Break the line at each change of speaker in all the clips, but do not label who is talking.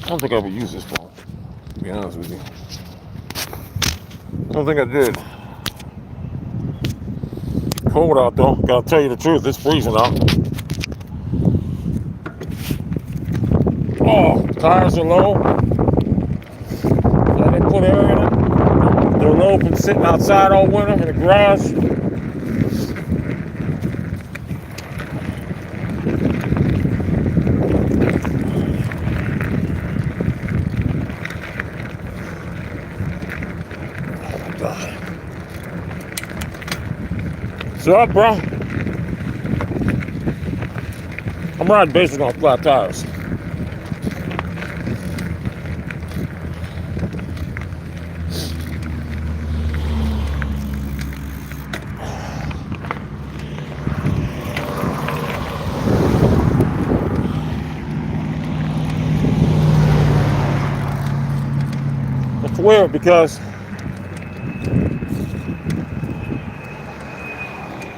don't think I ever used this phone, to be honest with you. I don't think I did. Cold out though, gotta tell you the truth, it's freezing out. Oh, tires are low. Yeah, they put air in it. They're low from sitting outside all winter in the grass. What's up, bro? I'm riding basically on flat tires. It's weird because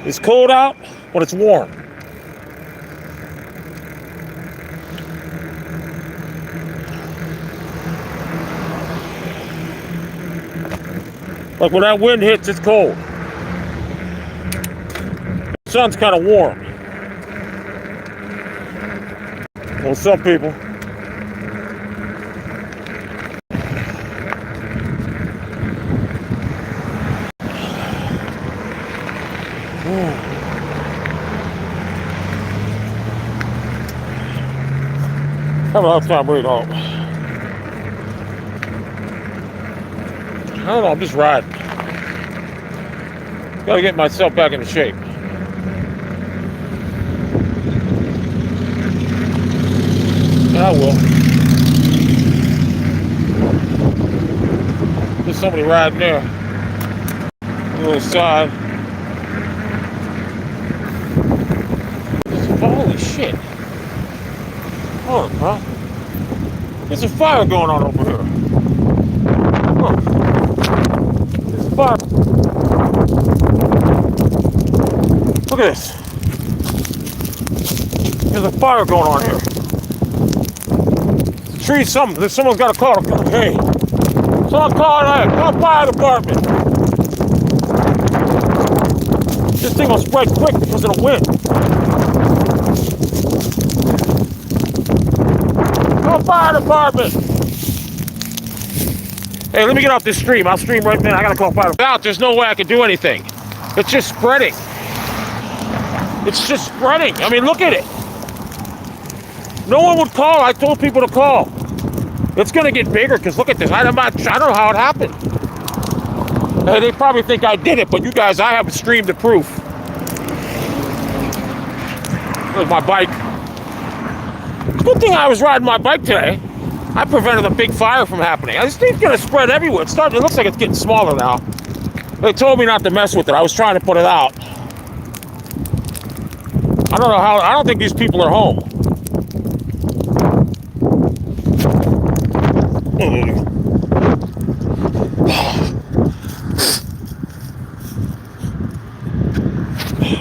it's cold out, but it's warm. Like when that wind hits, it's cold. The sun's kind of warm. What's up, people? Have a hard time breathing home. I don't know, I'm just riding. Gotta get myself back into shape. I will. There's somebody riding there. On the other side. Holy shit. Oh, huh? There's a fire going on over here. Look. There's a fire. Look at this. There's a fire going on here. Tree, someone's got a call. Hey, someone call the fire department. This thing will spread quick because of the wind. Fire department. Hey, let me get off this stream. I'll stream right now. I gotta call fire department. There's no way I can do anything. It's just spreading. It's just spreading. I mean, look at it. No one would call. I told people to call. It's gonna get bigger because look at this. I don't know how it happened. Hey, they probably think I did it, but you guys, I have a stream to proof. There's my bike. Good thing I was riding my bike today. I prevented a big fire from happening. This thing's gonna spread everywhere. It looks like it's getting smaller now. They told me not to mess with it. I was trying to put it out. I don't know how. I don't think these people are home.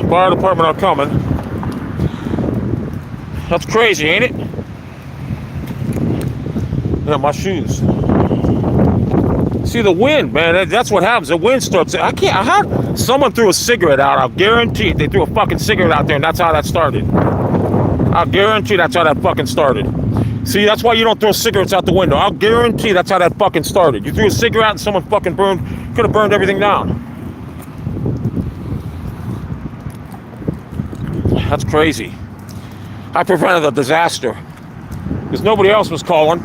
Fire department are coming. That's crazy, ain't it? Yeah, my shoes. See the wind, man. That's what happens. The wind starts. Someone threw a cigarette out. I'll guarantee they threw a fucking cigarette out there, and that's how that started. I'll guarantee that's how that fucking started. See, that's why you don't throw cigarettes out the window. I'll guarantee that's how that fucking started. You threw a cigarette and someone fucking could have burned everything down. That's crazy. I prevented a disaster because nobody else was calling.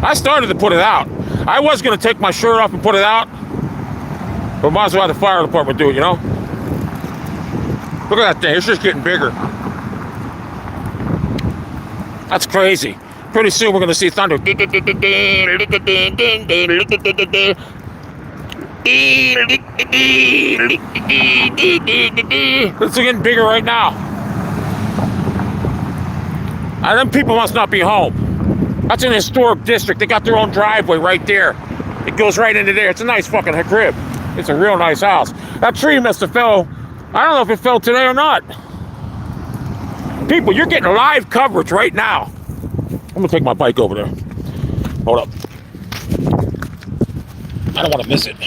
I started to put it out. I was going to take my shirt off and put it out, but might as well have the fire department do it, you know? Look at that thing. It's just getting bigger. That's crazy. Pretty soon we're going to see thunder. It's getting bigger right now. And them people must not be home. That's an historic district. They got their own driveway right there. It goes right into there. It's a nice fucking crib. It's a real nice house. That tree must have fell. I don't know if it fell today or not. People, you're getting live coverage right now. I'm gonna take my bike over there. Hold up. I don't want to miss it.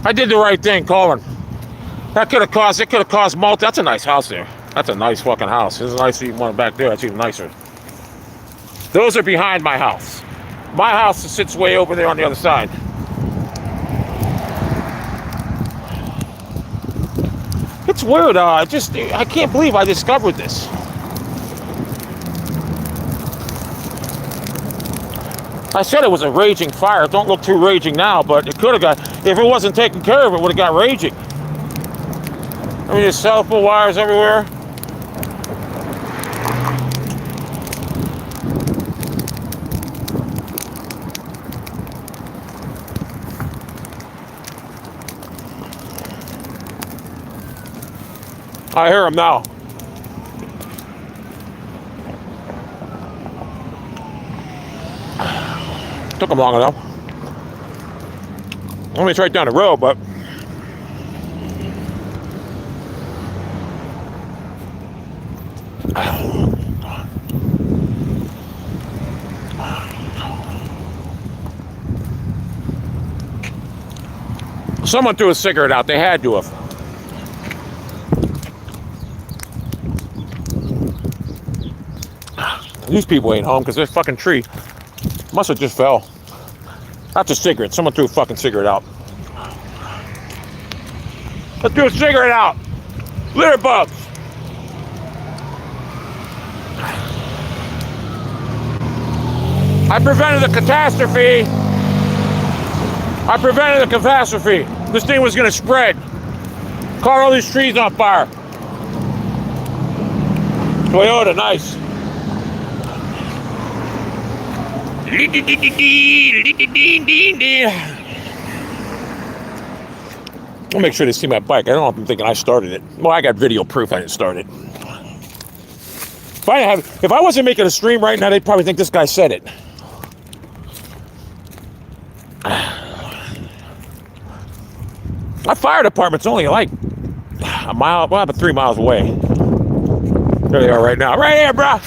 I did the right thing calling. It could have cost multi. That's a nice house there. That's a nice fucking house. There's a nice one back there. That's even nicer. Those are behind my house. My house sits way over there on the other side. It's weird. I can't believe I discovered this. I said it was a raging fire. It don't look too raging now, but it could have got, if it wasn't taken care of, it would have got raging. I mean, there's cell phone wires everywhere. I hear them now. Took them long enough. I mean, it's right down the road, but someone threw a cigarette out. They had to have. These people ain't home because this fucking tree must have just fell. That's a cigarette. Someone threw a fucking cigarette out. Let's do a cigarette out. Litter bugs. I prevented the catastrophe. This thing was going to spread. Caught all these trees on fire. Toyota, nice. I'll make sure they see my bike. I don't know if I'm thinking I started it. Well, I got video proof I didn't start it. If I wasn't making a stream right now, they'd probably think this guy said it. My fire department's only like a mile, well, about 3 miles away. There they are right now. Right here, bro.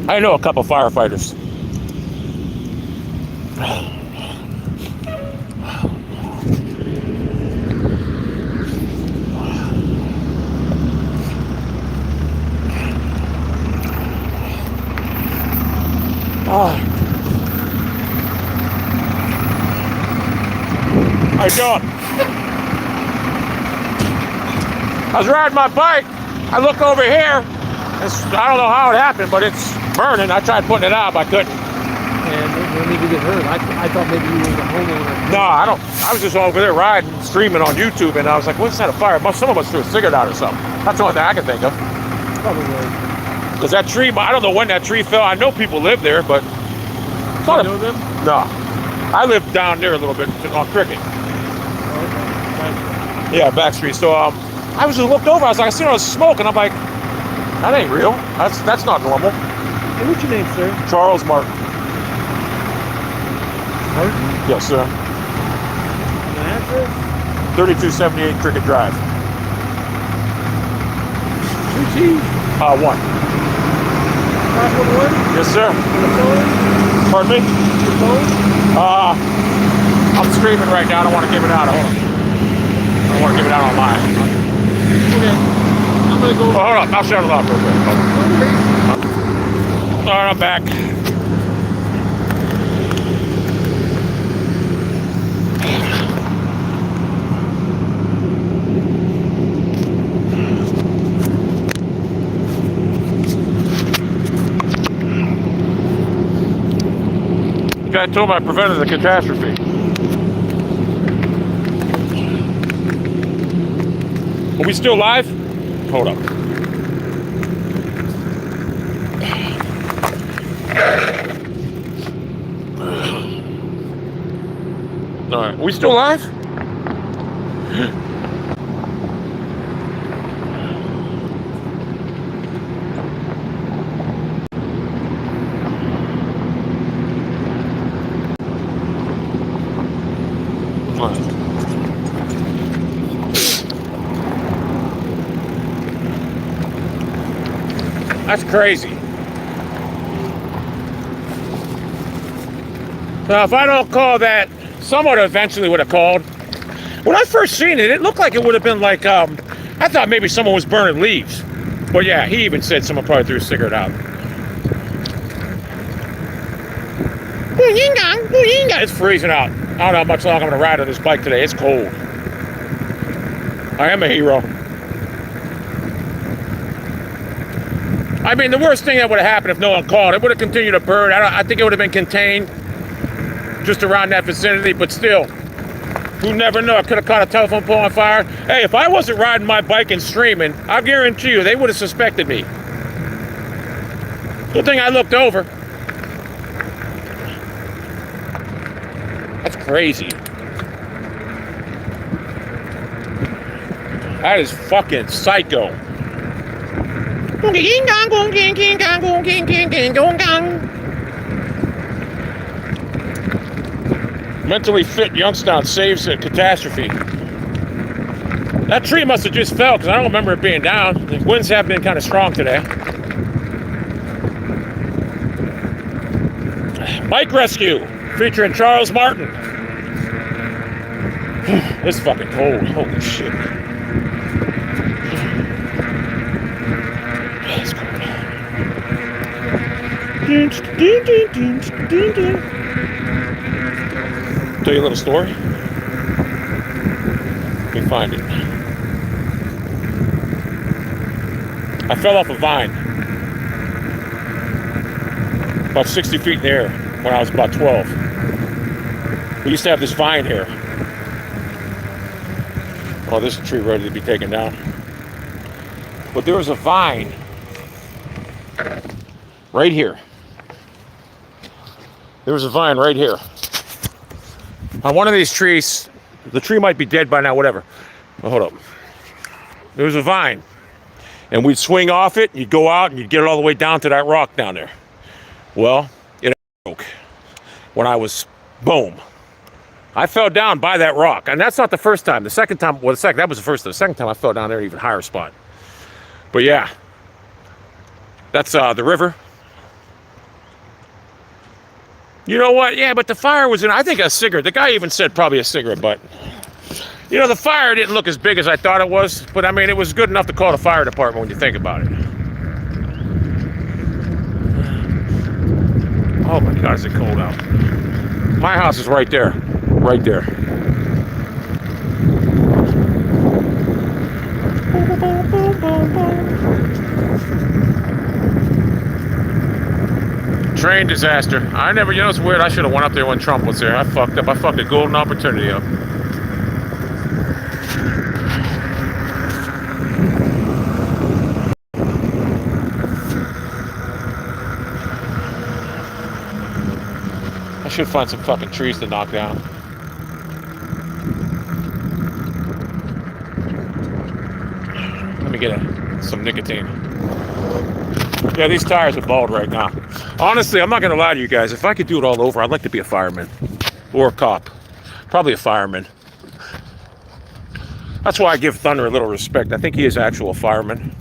I know a couple firefighters. I don't. I was riding my bike. I look over here. I don't know how it happened, but it's burning. I tried putting it out, but I couldn't.
And no need to get hurt. I thought maybe you were the homeowner.
No, I don't. I was just over there riding, streaming on YouTube, and I was like, what's that, a fire? Some of us threw a cigarette out or something. That's the only thing I can think of.
Probably.
Because that tree, I don't know when that tree fell. I know people live there, but...
Do you know them?
No. I live down there a little bit on Cricket.
Oh, okay.
Yeah, back street. So I was just looked over. I was like, I seen all this smoke, and I'm like, that ain't real. That's not normal.
Hey, what's your name, sir?
Charles Martin.
Martin?
Yes, sir.
An address?
3278 Cricket Drive.
2T?
1.
511?
Yes, sir.
The phone?
Pardon me?
The phone?
I'm streaming right now. I don't want to give it out. I don't want to give it out online.
Okay. I'm going to go...
Oh, hold on. I'll shut it off real quick. All right, I'm back. The guy told me I prevented the catastrophe. Are we still live? Hold up. All right. Are we still live? All right. That's crazy. Now, if I don't call that, someone eventually would have called. When I first seen it, it looked like it would have been like, I thought maybe someone was burning leaves. But yeah, he even said someone probably threw a cigarette out. It's freezing out. I don't know how much longer I'm going to ride on this bike today. It's cold. I am a hero. I mean, the worst thing that would have happened if no one called, it would have continued to burn. I think it would have been contained just around that vicinity, but still, you never know. I could have caught a telephone pole on fire. Hey, if I wasn't riding my bike and streaming, I guarantee you they would have suspected me. Good thing I looked over. That's crazy. That is fucking psycho. Mentally fit Youngstown saves a catastrophe. That tree must have just fell because I don't remember it being down. The winds have been kind of strong today. Bike rescue featuring Charles Martin. It's fucking cold. Holy shit. It's cold. Tell you a little story. Let me find it. I fell off a vine about 60 feet in the air when I was about 12. We used to have this vine here. Oh, this is a tree ready to be taken down. But there was a vine right here. There was a vine right here. On one of these trees, the tree might be dead by now, whatever. Well, hold up. There was a vine. And we'd swing off it, you'd go out, and you'd get it all the way down to that rock down there. Well, it broke. When I was, boom. I fell down by that rock. And that's not the first time. The second time, well, that was the first time. The second time I fell down there, an even higher spot. But yeah. That's the river. You know what? Yeah, but the fire was in, I think, a cigarette. The guy even said probably a cigarette butt. You know, the fire didn't look as big as I thought it was, but I mean, it was good enough to call the fire department when you think about it. Oh my God, is it cold out. My house is right there. Right there. Train disaster. You know, it's weird. I should have went up there when Trump was there. I fucked up. I fucked a golden opportunity up. I should find some fucking trees to knock down. Let me get some nicotine. Yeah, these tires are bald right now. Honestly, I'm not going to lie to you guys. If I could do it all over, I'd like to be a fireman. Or a cop. Probably a fireman. That's why I give Thunder a little respect. I think he is actual fireman.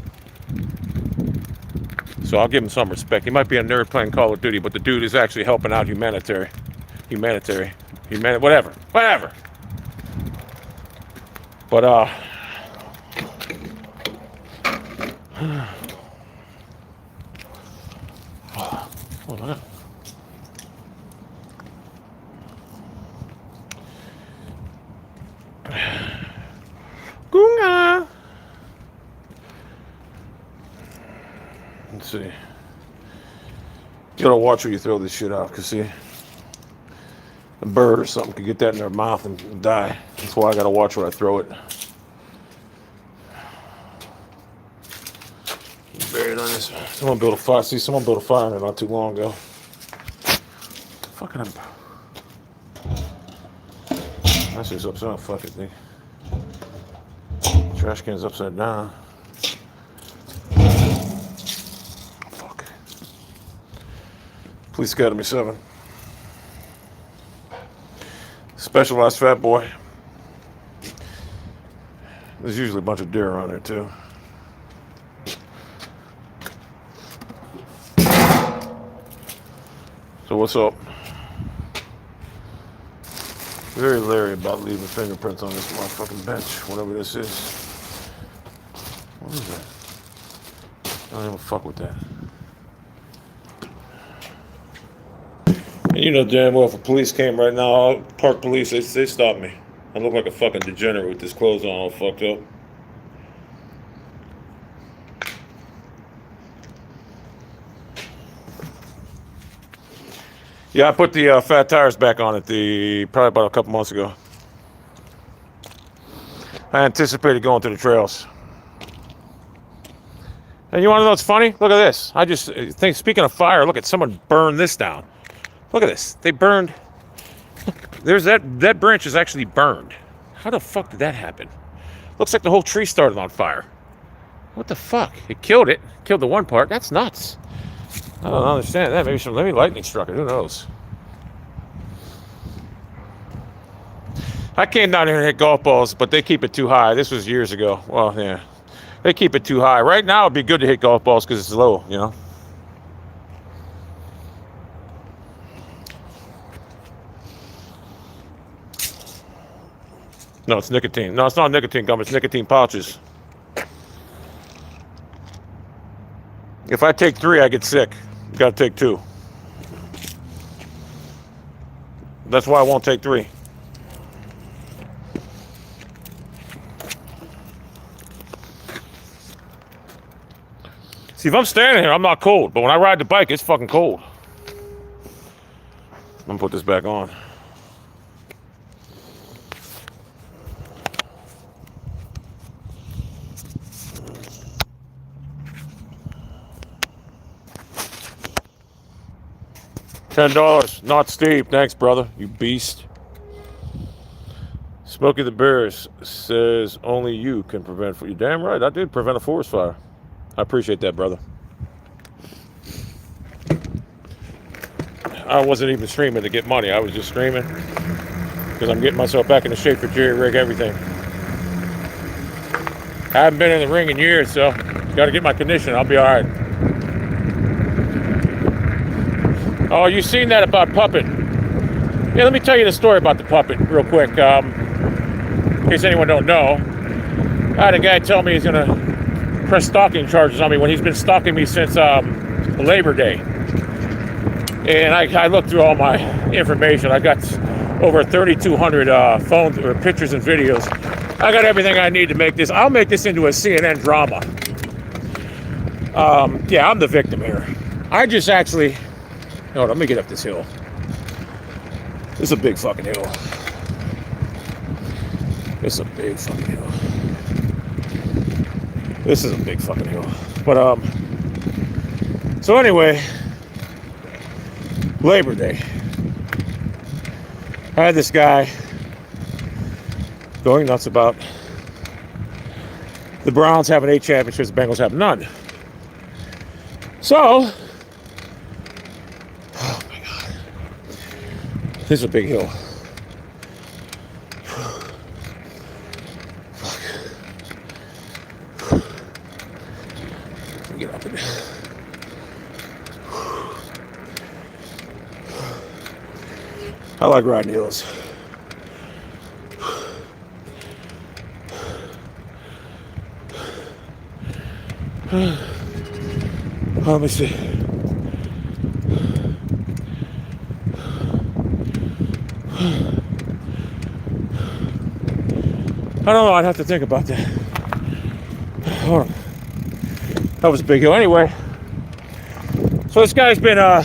So I'll give him some respect. He might be a nerd playing Call of Duty, but the dude is actually helping out whatever. But, oh, look. Gunga. Let's see. You gotta watch where you throw this shit out, because see, a bird or something could get that in their mouth and die. That's why I gotta watch where I throw it. Buried on this. Someone built a fire. See, someone built a fire in there not too long ago. Fucking. That's just upside down. Fuck it, nigga. Trash can's upside down. Fuck. Police Academy 7. Specialized fat boy. There's usually a bunch of deer around there too. So what's up? Very leery about leaving fingerprints on this motherfucking bench, whatever this is. What is that? I don't even fuck with that. And you know damn well if the police came right now, park police, they stop me. I look like a fucking degenerate with this clothes on all fucked up. Yeah, I put the fat tires back on it probably about a couple months ago. I anticipated going to the trails. And you want to know what's funny? Look at this. I just think, speaking of fire, look at someone burned this down. Look at this. They burned. There's that branch is actually burned. How the fuck did that happen? Looks like the whole tree started on fire. What the fuck? It killed it. Killed the one part. That's nuts. I don't understand that. Maybe lightning struck it. Who knows? I came down here and hit golf balls, but they keep it too high. This was years ago. Well, yeah. They keep it too high. Right now, it'd be good to hit golf balls because it's low, you know? No, it's nicotine. No, it's not nicotine gum. It's nicotine pouches. If I take 3, I get sick. You gotta take 2. That's why I won't take 3. See, if I'm standing here, I'm not cold. But when I ride the bike, it's fucking cold. I'm gonna put this back on. $10. Not Steve. Thanks, brother. You beast. Smokey the Bears says only you can prevent. You're damn right. I did prevent a forest fire. I appreciate that, brother. I wasn't even streaming to get money. I was just streaming because I'm getting myself back into shape for Jerryrig everything. I haven't been in the ring in years, so got to get my condition. I'll be all right. Oh, you seen that about puppet? Yeah, let me tell you the story about the puppet real quick. In case anyone don't know, I had a guy tell me he's gonna press stalking charges on me when he's been stalking me since Labor Day. And I looked through all my information. I got over 3,200 phones or pictures and videos. I got everything I need to make this. I'll make this into a CNN drama. Yeah, I'm the victim here. I just actually. Hold on, let me get up this hill. This is a big fucking hill. This is a big fucking hill. This is a big fucking hill. But so anyway, Labor Day. I had this guy going nuts about the Browns having 8 championships, the Bengals have none. So, oh my God, this is a big hill. Get up in there. I like riding hills. Let me see. I don't know. I'd have to think about that. Hold on. That was a big hill. Anyway, so this guy's been, I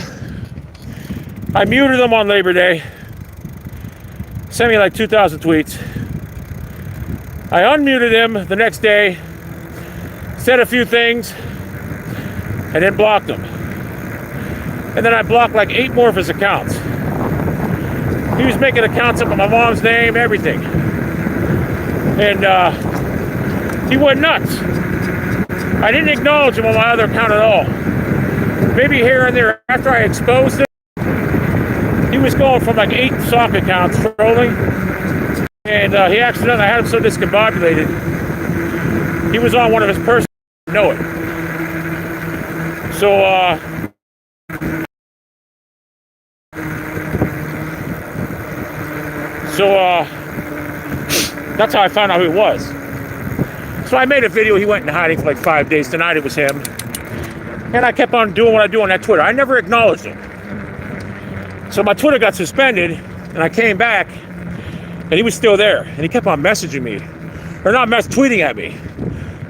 muted him on Labor Day. Sent me like 2,000 tweets. I unmuted him the next day, said a few things, and then blocked him. And then I blocked like 8 more of his accounts. He was making accounts up with my mom's name, everything. And he went nuts. I didn't acknowledge him on my other account at all. Maybe here and there after I exposed it, he was going from like 8 sock accounts trolling. And he accidentally, I had him so discombobulated. He was on one of his personal, know it. So, that's how I found out who he was. So I made a video. He went in hiding for like 5 days. Tonight it was him. And I kept on doing what I do on that Twitter. I never acknowledged him. So my Twitter got suspended, and I came back, and he was still there. And he kept on messaging me, or not tweeting at me.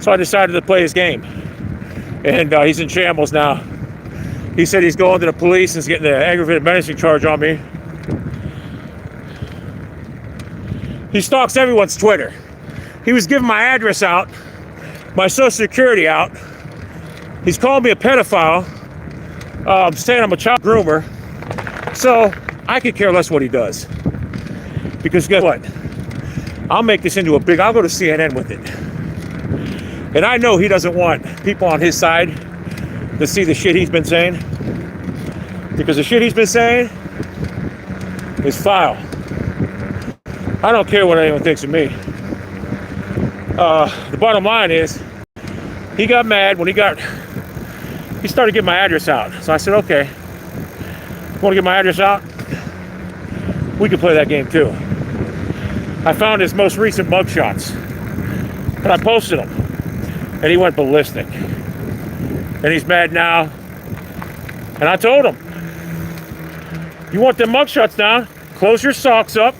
So I decided to play his game. And he's in shambles now. He said he's going to the police and is getting an aggravated menacing charge on me. He stalks everyone's Twitter. He was giving my address out, my social security out. He's called me a pedophile, saying I'm a child groomer. So I could care less what he does. Because guess what? I'll make this into I'll go to CNN with it. And I know he doesn't want people on his side to see the shit he's been saying. Because the shit he's been saying is foul. I don't care what anyone thinks of me. The bottom line is, he got mad when he started getting my address out. So I said, okay, you want to get my address out? We can play that game too. I found his most recent mugshots, and I posted them, and he went ballistic. And he's mad now. And I told him, you want them mugshots down? Close your socks up.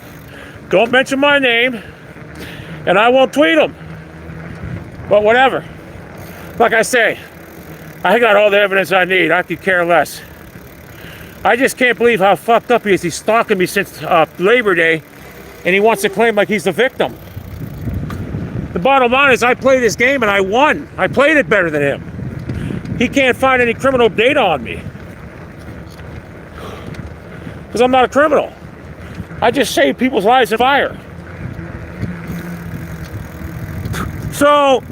Don't mention my name, and I won't tweet them. But whatever. Like I say, I got all the evidence I need. I could care less. I just can't believe how fucked up he is. He's stalking me since Labor Day, and he wants to claim like he's the victim. The bottom line is I played this game and I won. I played it better than him. He can't find any criminal data on me. Because I'm not a criminal. I just saved people's lives in fire. So,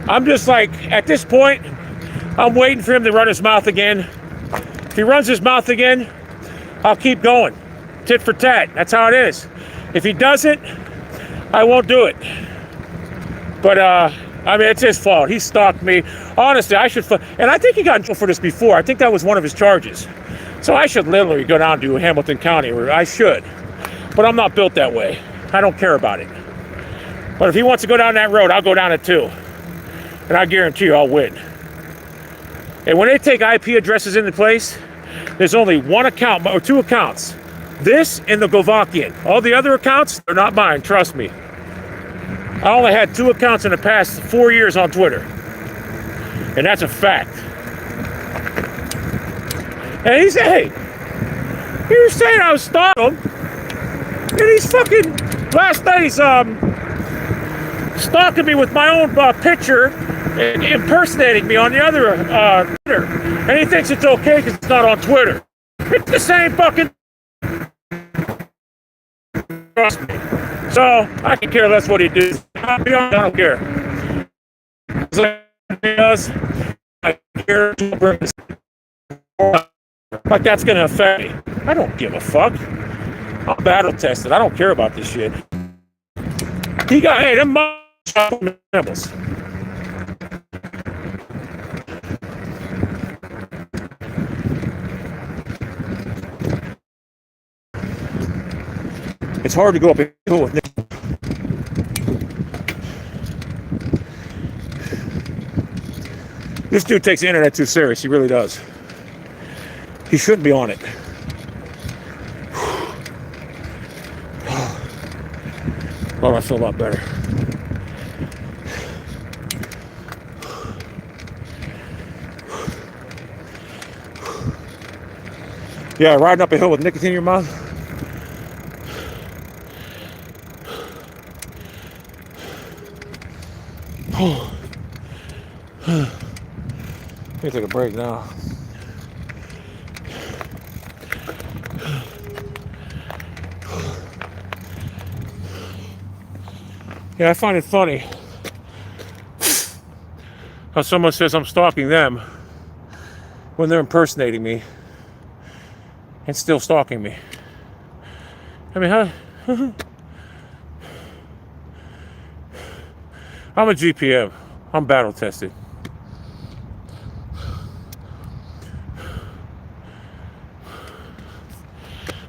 I'm just like, at this point, I'm waiting for him to run his mouth again. If he runs his mouth again, I'll keep going. Tit for tat. That's how it is. If he doesn't, I won't do it. But, I mean, it's his fault. He stalked me. Honestly, I should... And I think he got in trouble for this before. I think that was one of his charges. So I should literally go down to Hamilton County, or I should. But I'm not built that way. I don't care about it. But if he wants to go down that road, I'll go down it too. And I guarantee you I'll win. And when they take IP addresses into place, there's only one account, or 2 accounts. This and the Govakian. All the other accounts, they're not mine, trust me. I only had 2 accounts in the past 4 years on Twitter. And that's a fact. And he said, hey, he was saying I was stalking him. And he's fucking, last night he's stalking me with my own picture and impersonating me on the other Twitter. And he thinks it's okay because it's not on Twitter. It's the same fucking... Trust me. So, I can care less what he does. I don't care. I care. Like that's going to affect me. I don't give a fuck. I'm battle tested. I don't care about this shit. He got, hey, them animals. It's hard to go up and go with Nick. This dude takes the internet too serious. He really does. He shouldn't be on it. Oh, I feel a lot better. Yeah, riding up a hill with nicotine in your mouth. Let me take a break now. Yeah, I find it funny how someone says I'm stalking them when they're impersonating me and still stalking me. I mean, how? I'm a GPM. I'm battle tested.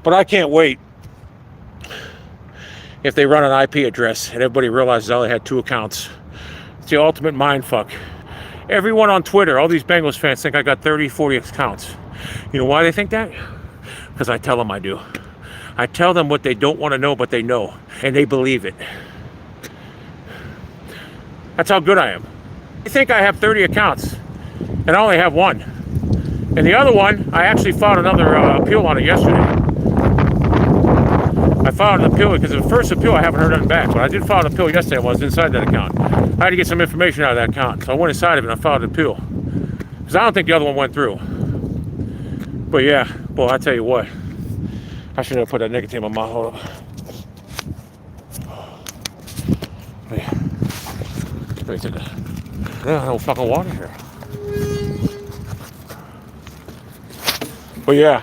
But I can't wait if they run an IP address and everybody realizes I only had 2 accounts. It's the ultimate mindfuck. Everyone on Twitter, all these Bengals fans think I got 30, 40 accounts. You know why they think that? Because I tell them I do. I tell them what they don't want to know, but they know, and they believe it. That's how good I am. They think I have 30 accounts, and I only have 1. And the other one, I actually filed another appeal on it yesterday. I filed an appeal because the first appeal I haven't heard nothing back, but I did file an appeal yesterday. I was inside that account. I had to get some information out of that account, so I went inside of it and I filed an appeal. Because I don't think the other one went through. But yeah, boy, I tell you what. I should have put that nicotine in my mouth. Hold up. Yeah. Let me take no fucking water here. But yeah.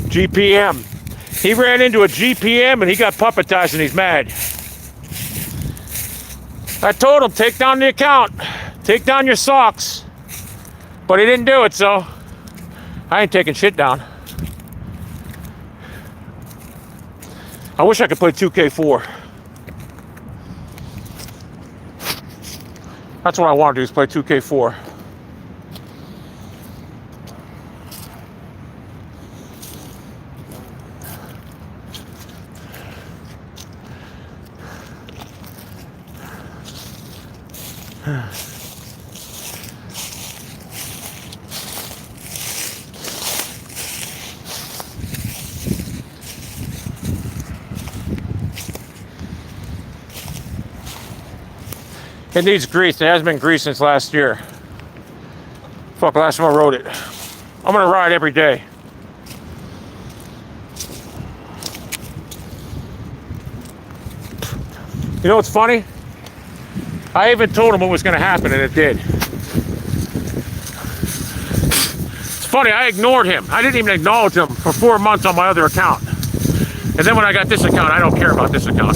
GPM. He ran into a GPM and he got puppetized and he's mad. I told him, take down the account. Take down your socks. But he didn't do it, so I ain't taking shit down. I wish I could play 2K4. That's what I want to do, is play 2K4. It needs grease. It hasn't been greased since last year. Fuck, last time I rode it. I'm gonna ride every day. You know what's funny? I even told him what was gonna happen and it did. It's funny, I ignored him. I didn't even acknowledge him for 4 months on my other account. And then when I got this account, I don't care about this account.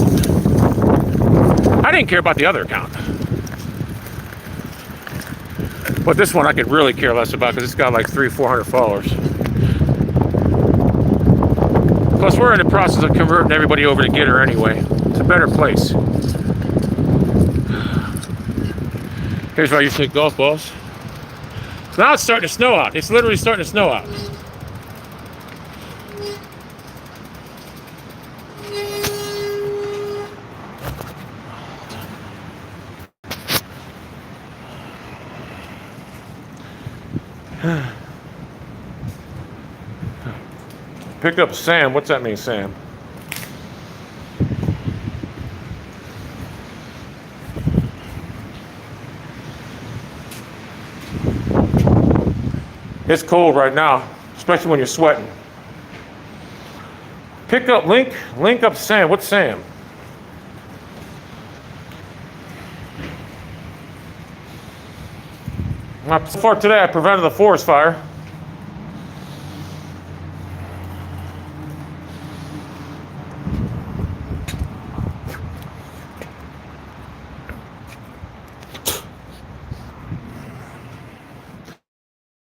I didn't care about the other account. But this one I could really care less about because it's got like 300-400 followers. Plus we're in the process of converting everybody over to Getter anyway. It's a better place. Here's why you take golf balls. So now it's starting to snow out. It's literally starting to snow out. Pick up Sam. What's that mean, Sam? It's cold right now, especially when you're sweating. Pick up link up Sam. What's Sam? So far today, I prevented the forest fire.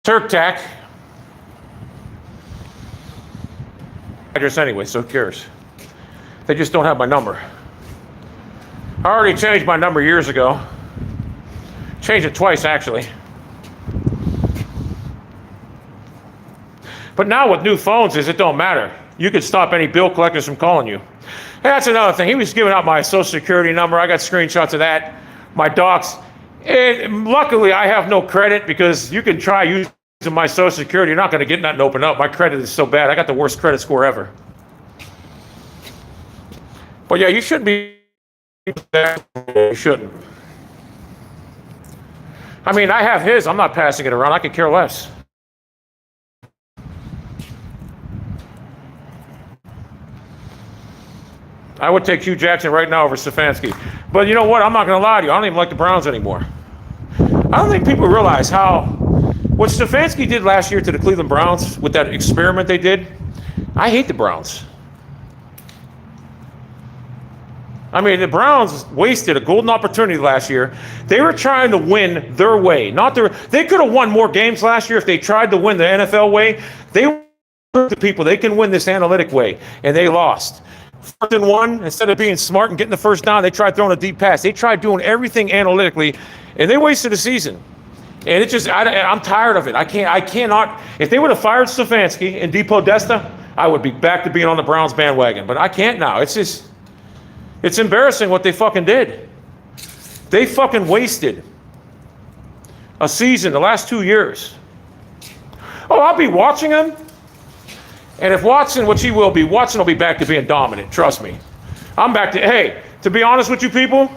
Turk tack. Address anyway, so who cares? They just don't have my number. I already changed my number years ago. Changed it twice, actually. But now with new phones, it don't matter. You can stop any bill collectors from calling you. Hey, that's another thing. He was giving out my social security number. I got screenshots of that. My docs. And luckily, I have no credit because you can try using my social security. You're not going to get nothing open up. My credit is so bad. I got the worst credit score ever. But yeah, you shouldn't be that. You shouldn't. I mean, I have his. I'm not passing it around. I could care less. I would take Hugh Jackson right now over Stefanski. But you know what? I'm not going to lie to you. I don't even like the Browns anymore. I don't think people realize what Stefanski did last year to the Cleveland Browns with that experiment they did. I hate the Browns. I mean, the Browns wasted a golden opportunity last year. They were trying to win their way, not their. They could have won more games last year if they tried to win the NFL way. They were the people they can win this analytic way, and they lost. 1st and 1, instead of being smart and getting the first down, they tried throwing a deep pass. They tried doing everything analytically, and they wasted a season. And it just, I'm tired of it. I cannot. If they would have fired Stefanski and DePodesta, I would be back to being on the Browns bandwagon. But I can't now. It's embarrassing what they fucking did. They fucking wasted a season the last 2 years. Oh, I'll be watching him. And if Watson, which he will be, Watson will be back to being dominant. Trust me. I'm back to, hey, to be honest with you people,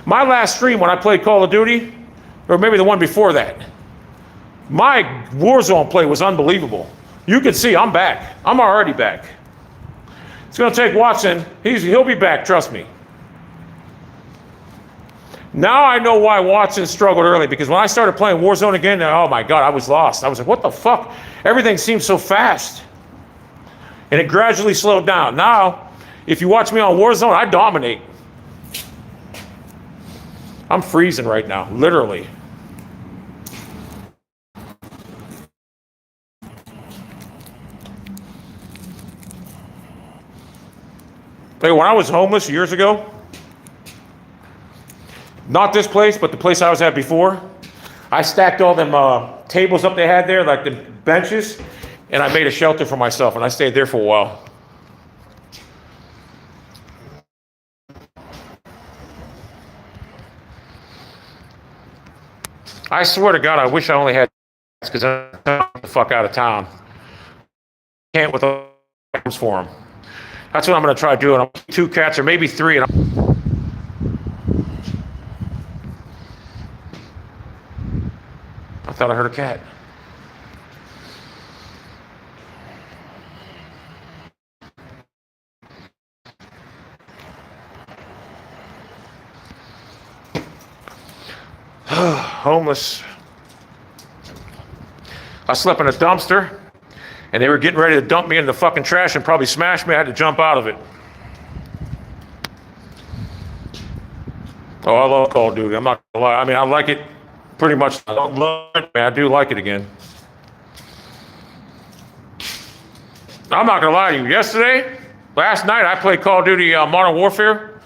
my last stream when I played Call of Duty, or maybe the one before that, my Warzone play was unbelievable. You can see I'm back. I'm already back. It's going to take Watson. He'll be back, trust me. Now I know why Watson struggled early, because when I started playing Warzone again, oh my God, I was lost. I was like, what the fuck? Everything seems so fast. And it gradually slowed down. Now, if you watch me on Warzone, I dominate. I'm freezing right now, literally. Hey, when I was homeless years ago, not this place, but the place I was at before, I stacked all them tables up they had there, like the benches, and I made a shelter for myself, and I stayed there for a while. I swear to God, I wish I only had cats, because I'm the fuck out of town. Can't with the homes for them. That's what I'm going to try doing. 2 cats, or maybe 3. And I thought I heard a cat. Homeless. I slept in a dumpster, and they were getting ready to dump me in the fucking trash and probably smash me. I had to jump out of it. Oh, I love Call of Duty. I'm not gonna lie. I mean, I like it pretty much. I don't love it, man. I do like it again. I'm not gonna lie to you. Last night, I played Call of Duty Modern Warfare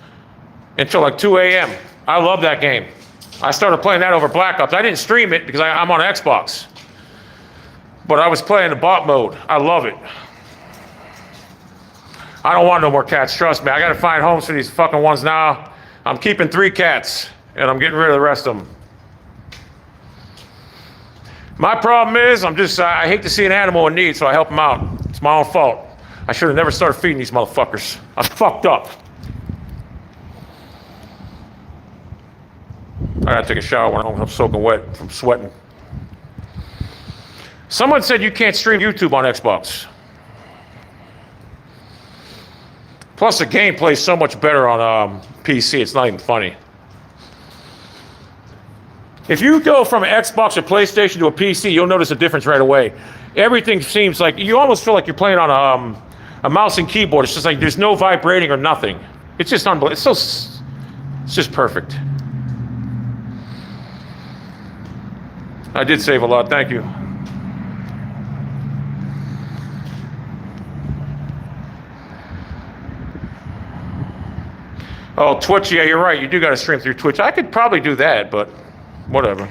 until like 2 a.m. I love that game. I started playing that over Black Ops. I didn't stream it because I'm on Xbox. But I was playing the bot mode. I love it. I don't want no more cats, trust me. I gotta find homes for these fucking ones now. I'm keeping 3 cats, and I'm getting rid of the rest of them. My problem is, I hate to see an animal in need, so I help them out. It's my own fault. I should have never started feeding these motherfuckers. I fucked up. I gotta take a shower when I'm soaking wet from sweating. Someone said you can't stream YouTube on Xbox. Plus, the gameplay is so much better on PC, it's not even funny. If you go from an Xbox or PlayStation to a PC, you'll notice a difference right away. Everything seems like, you almost feel like you're playing on a mouse and keyboard. It's just like there's no vibrating or nothing. It's just unbelievable. It's just perfect. I did save a lot, thank you. Oh, Twitch, yeah, you're right. You do got to stream through Twitch. I could probably do that, but whatever.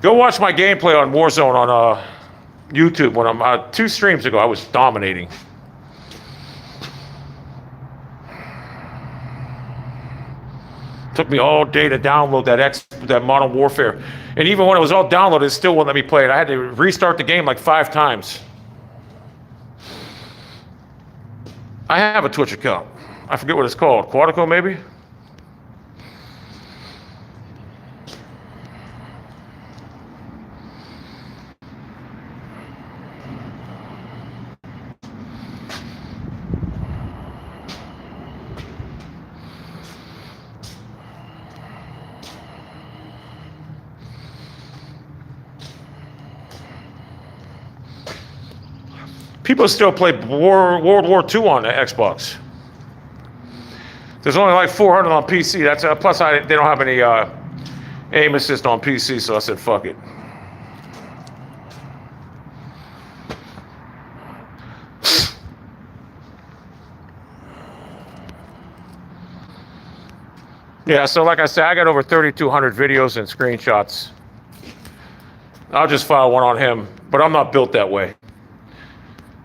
Go watch my gameplay on Warzone on YouTube. When I'm 2 streams ago, I was dominating. Took me all day to download that Modern Warfare. And even when it was all downloaded, it still wouldn't let me play it. I had to restart the game like 5 times. I have a Twitch account. I forget what it's called. Quantico, maybe? People still play World War II on the Xbox. There's only like 400 on PC. That's plus they don't have any aim assist on PC, so I said fuck it. Yeah, so like I said, I got over 3,200 videos and screenshots. I'll just file one on him, but I'm not built that way.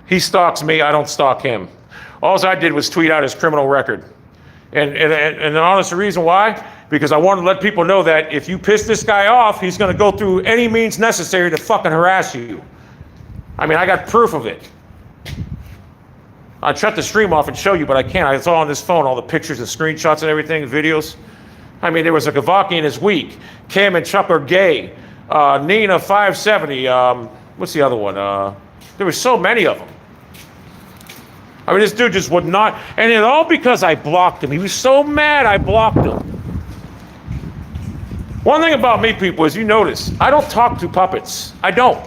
He stalks me, I don't stalk him. All I did was tweet out his criminal record. And the honest reason why, because I wanted to let people know that if you piss this guy off, he's gonna go through any means necessary to fucking harass you. I mean, I got proof of it. I'd shut the stream off and show you, but I can't. It's all on this phone, all the pictures and screenshots and everything, videos. I mean, there was a Gavakian this week. Cam and Chuck are gay. Nina 570. What's the other one? There were so many of them. I mean, this dude just would not, and it all because I blocked him. He was so mad I blocked him. One thing about me, people, is you notice, I don't talk to puppets. I don't.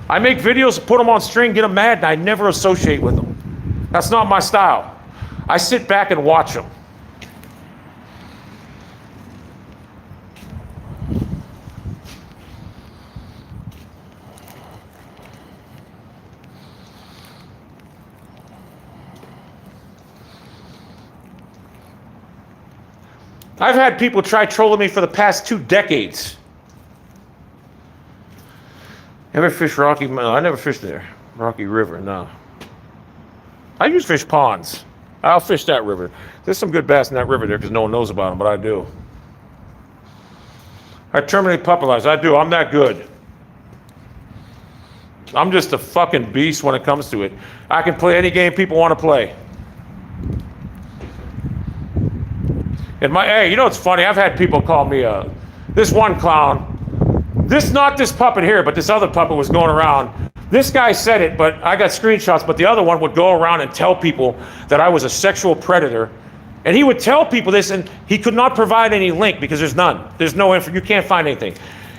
I make videos, put them on string, get them mad, and I never associate with them. That's not my style. I sit back and watch them. I've had people try trolling me for the past 2 decades. Ever fish Rocky? I never fished there. Rocky River, no. I use fish ponds. I'll fish that river. There's some good bass in that river there because no one knows about them, but I do. I terminate puppet lives. I do. I'm that good. I'm just a fucking beast when it comes to it. I can play any game people want to play. And hey, you know what's funny? I've had people call me this one clown. Not this puppet here, but this other puppet was going around. This guy said it, but I got screenshots, but the other one would go around and tell people that I was a sexual predator. And he would tell people this, and he could not provide any link because there's none. There's no info. You can't find anything.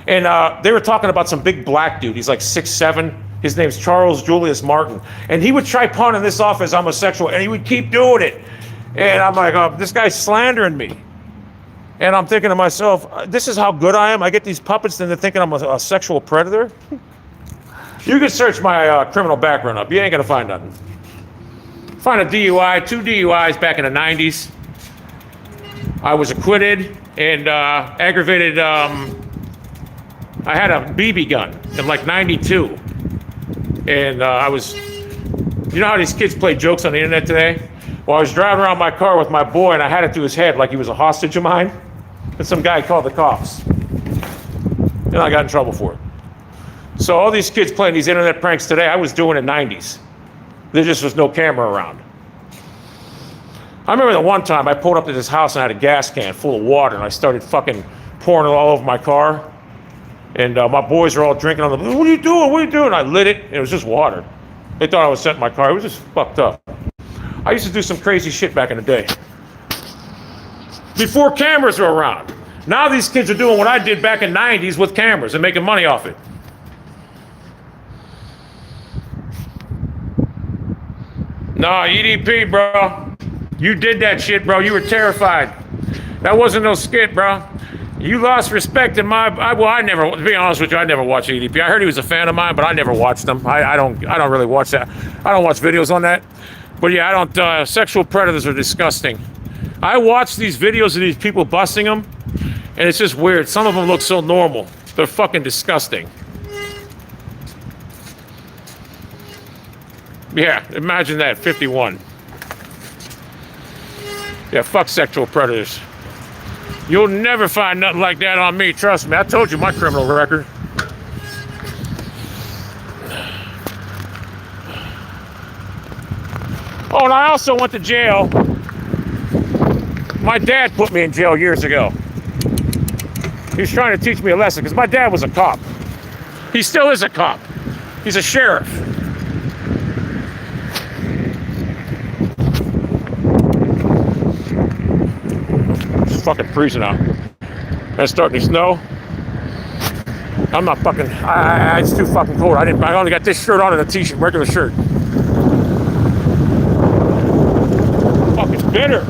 And they were talking about some big black dude. He's like 6'7". His name's Charles Julius Martin. And he would try pawning this off as I'm a sexual, and he would keep doing it. And I'm like, oh, this guy's slandering me. And I'm thinking to myself, this is how good I am? I get these puppets and they're thinking I'm a sexual predator? You can search my criminal background up. You ain't gonna find nothing. Find a DUI, 2 DUIs back in the 90s. I was acquitted and aggravated, I had a BB gun in like 92. And I was, you know how these kids play jokes on the internet today? Well, I was driving around my car with my boy and I had it to his head like he was a hostage of mine. And some guy called the cops. And I got in trouble for it. So all these kids playing these internet pranks today, I was doing in the 90s. There just was no camera around. I remember the one time I pulled up to this house and I had a gas can full of water and I started fucking pouring it all over my car. And my boys were all drinking on the, what are you doing? What are you doing? I lit it and it was just water. They thought I was setting my car. It was just fucked up. I used to do some crazy shit back in the day. Before cameras were around. Now these kids are doing what I did back in the 90s with cameras and making money off it. Nah, EDP, bro. You did that shit, bro. You were terrified. That wasn't no skit, bro. You lost respect in my, I never, to be honest with you, I never watched EDP. I heard he was a fan of mine, but I never watched him. I don't really watch that. I don't watch videos on that. But yeah, I don't, sexual predators are disgusting. I watch these videos of these people busting them, and it's just weird. Some of them look so normal. They're fucking disgusting. Yeah, imagine that, 51. Yeah, fuck sexual predators. You'll never find nothing like that on me, trust me. I told you my criminal record. Oh, and I also went to jail. My dad put me in jail years ago. He was trying to teach me a lesson because my dad was a cop. He still is a cop. He's a sheriff. It's fucking freezing out. And it's starting to snow. I'm not fucking, it's too fucking cold. I only got this shirt on and a t-shirt, regular shirt. bitter.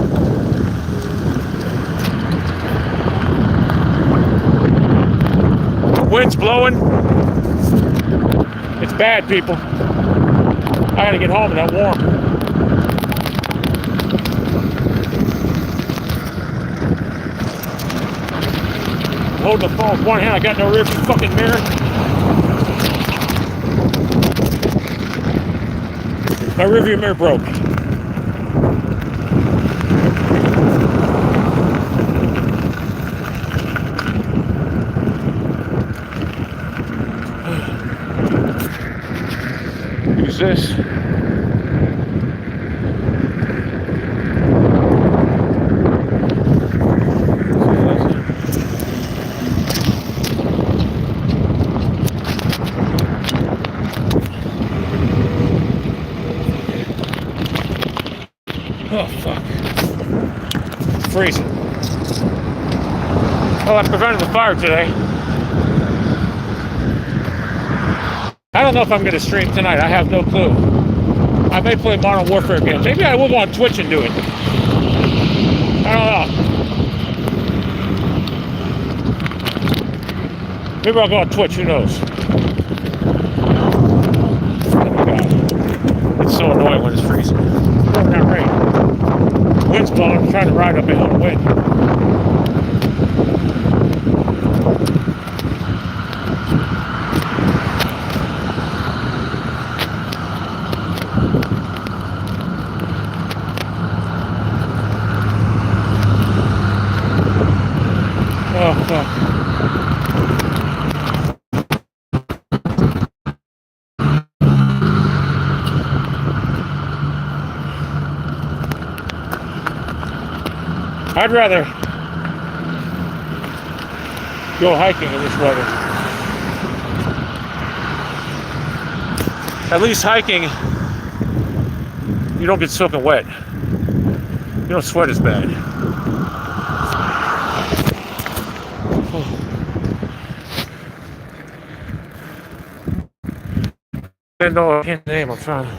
Wind's blowing. It's bad, people. I gotta get home and that warm. Hold the phone with one hand. I got no rearview fucking mirror. My rearview mirror broke. Use this. Oh, fuck. Freezing. Well, I prevented the fire today. I don't know if I'm going to stream tonight. I have no clue. I may play Modern Warfare again. Maybe I will go on Twitch and do it. I don't know. Maybe I'll go on Twitch. Who knows? Oh, my God. It's so annoying when it's freezing. It's pouring down rain. Wind's blowing. I'm trying to ride up a hill in the wind. Oh, fuck. I'd rather go hiking in this weather. At least hiking, you don't get soaking wet. You don't sweat as bad. I didn't know his name. I'm trying.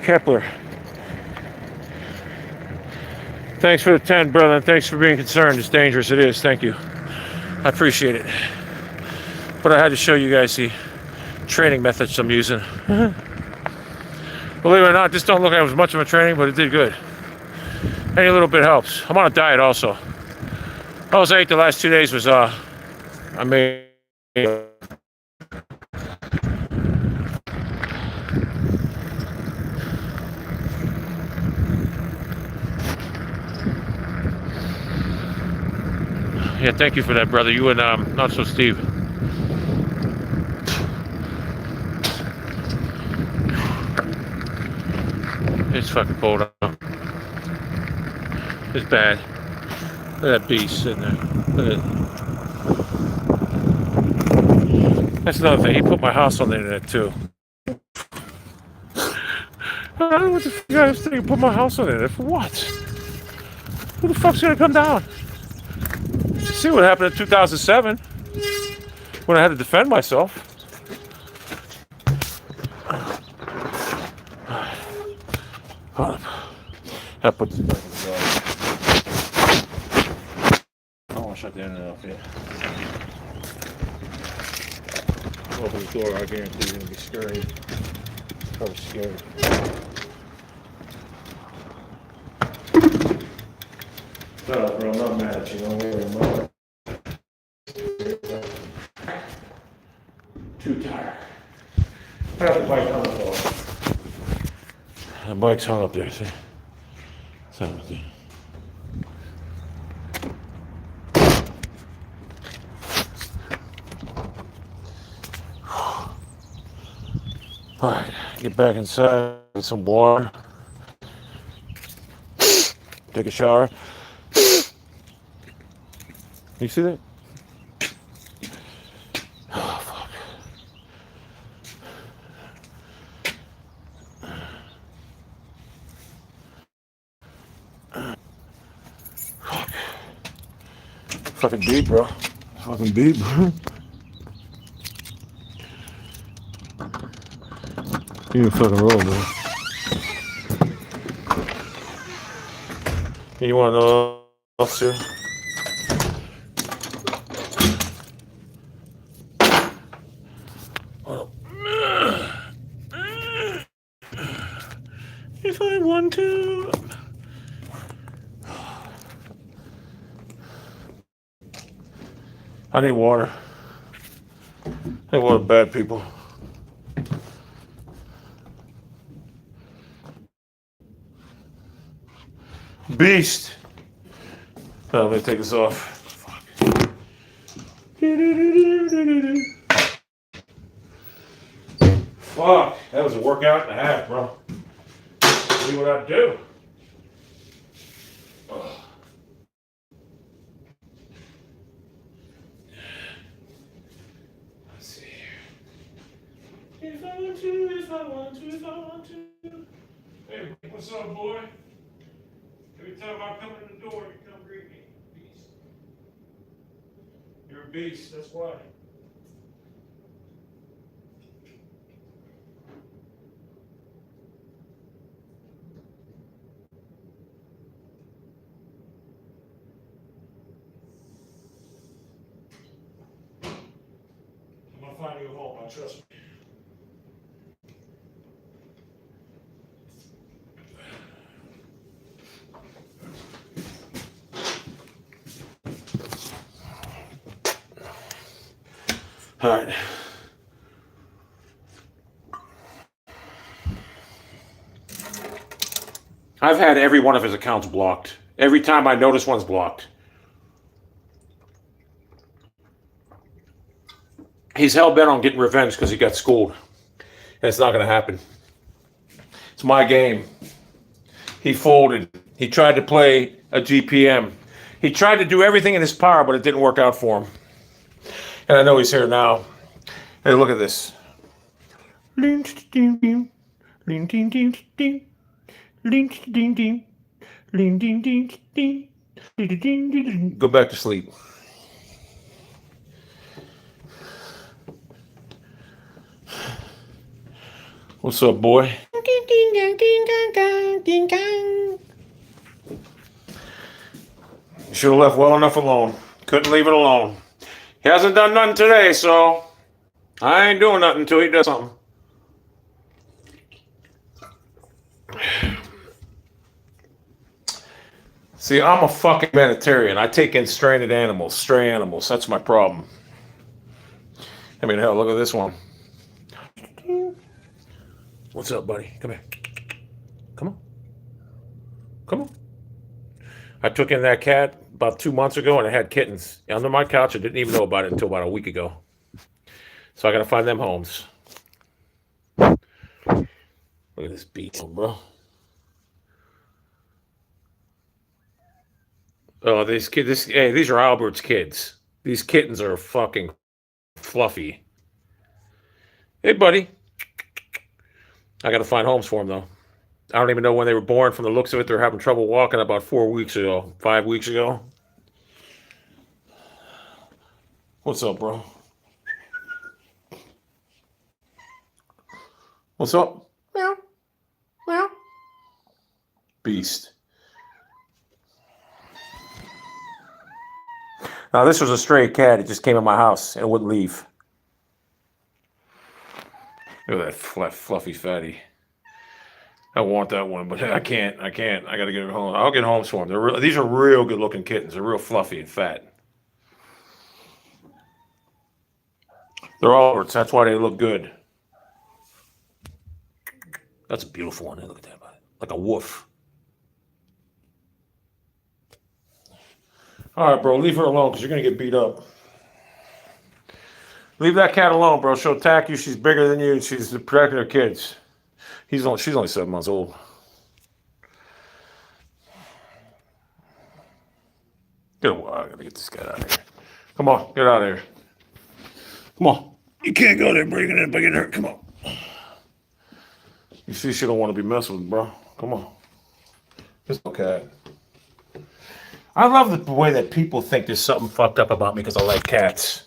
Kepler. Thanks for the 10, brother. And thanks for being concerned. It's dangerous. It is. Thank you. I appreciate it. But I had to show you guys the training methods I'm using. Believe it or not, this don't look like it was much of a training, but it did good. Any little bit helps. I'm on a diet also. All I ate the last 2 days was I made yeah, thank you for that, brother. You and not so Steve. It's fucking cold out. It's bad. Look at that beast sitting there. Look at it. That's another thing. He put my house on the internet too. I don't know what the fuck I was thinking. Put my house on the internet for what? Who the fuck's gonna come down? See what happened in 2007 when I had to defend myself. Hold up. I put this back in the door. I don't want to shut the internet off yet. Open the door, I guarantee you're going to be scary. Probably scared. Shut up, bro. I'm not mad at you. Don't worry. Too tired. I got the bike on the floor. The bike's hung up there, see? So, all right, get back inside, get some water, take a shower. You see that? Oh, fuck. Fucking beat, bro. Fucking beat, bro. You can fucking roll, bro. You want to know what else too? If I want to. I need water. I need water, bad people. Beast. Oh, let me take this off. Fuck. Fuck. That was a workout and a half, bro. See what I do. Let's see here. If I want to, if I want to, if I want to. Hey, what's up, boy? Every time I come in the door, you come greet me. Beast. You're a beast, that's why. I'm gonna find you a home, I trust me. All right. I've had every one of his accounts blocked. Every time I notice one's blocked. He's hell-bent on getting revenge because he got schooled. And it's not going to happen. It's my game. He folded. He tried to play a GPM. He tried to do everything in his power, but it didn't work out for him. And I know he's here now. Hey, look at this. Go back to sleep. What's up, boy? Should have left well enough alone. Couldn't leave it alone. He hasn't done nothing today, so I ain't doing nothing until he does something. See, I'm a fucking humanitarian. I take in stranded animals, stray animals. That's my problem. I mean, hell, look at this one. What's up, buddy? Come here. Come on. Come on. I took in that cat about 2 months ago, and it had kittens under my couch. I didn't even know about it until about a week ago. So I got to find them homes. Look at this beast, bro. Oh, these kids. Hey, these are Albert's kids. These kittens are fucking fluffy. Hey, buddy. I got to find homes for them, though. I don't even know when they were born. From the looks of it, they're having trouble walking about 4 weeks ago, 5 weeks ago. What's up, bro? What's up? Meow. Meow. Beast. Now, this was a stray cat. It just came in my house and wouldn't leave. Look at that fluffy fatty. I want that one, but I can't. I got to get it home. I'll get homes for them. These are real good-looking kittens. They're real fluffy and fat. They're Alberts. That's why they look good. That's a beautiful one. Look at that. Like a wolf. All right, bro. Leave her alone because you're going to get beat up. Leave that cat alone, bro. She'll attack you. She's bigger than you. She's protecting her kids. She's only 7 months old. I gotta get this cat out of here. Come on, get out of here. Come on. You can't go there, bring it in, bring it her. Come on. You see, she don't want to be messed with, bro. Come on. It's no cat. I love the way that people think there's something fucked up about me because I like cats.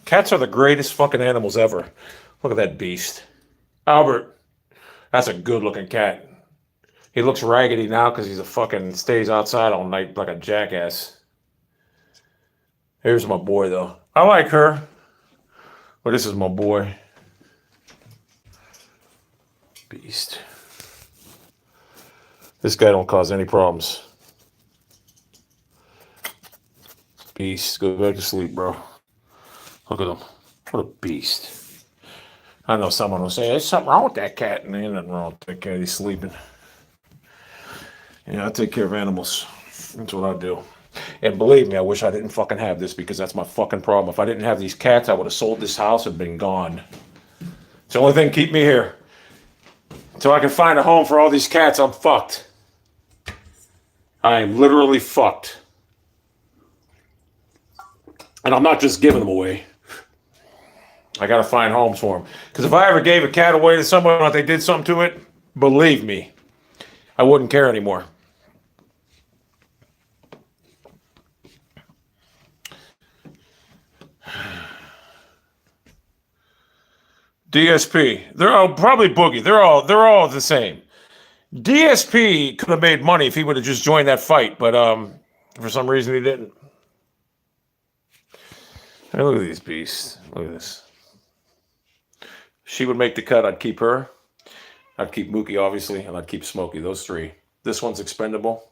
Cats are the greatest fucking animals ever. Look at that beast. Albert. That's a good looking cat. He looks raggedy now because he's a fucking stays outside all night like a jackass. Here's my boy though. I like her, but this is my boy. Beast. This guy don't cause any problems. Beast, go back to sleep, bro. Look at him. What a beast. I know someone will say, there's something wrong with that cat. And there's nothing wrong with that cat. He's sleeping. Yeah, I take care of animals. That's what I do. And believe me, I wish I didn't fucking have this because that's my fucking problem. If I didn't have these cats, I would have sold this house and been gone. It's the only thing keep me here. Until I can find a home for all these cats, I'm fucked. I am literally fucked. And I'm not just giving them away. I gotta find homes for them. Because if I ever gave a cat away to someone or they did something to it, believe me, I wouldn't care anymore. DSP. They're all probably Boogie. They're all the same. DSP could have made money if he would have just joined that fight, but for some reason he didn't. Hey, look at these beasts. Look at this. She would make the cut. I'd keep her. I'd keep Mookie, obviously, and I'd keep Smokey. Those three. This one's expendable.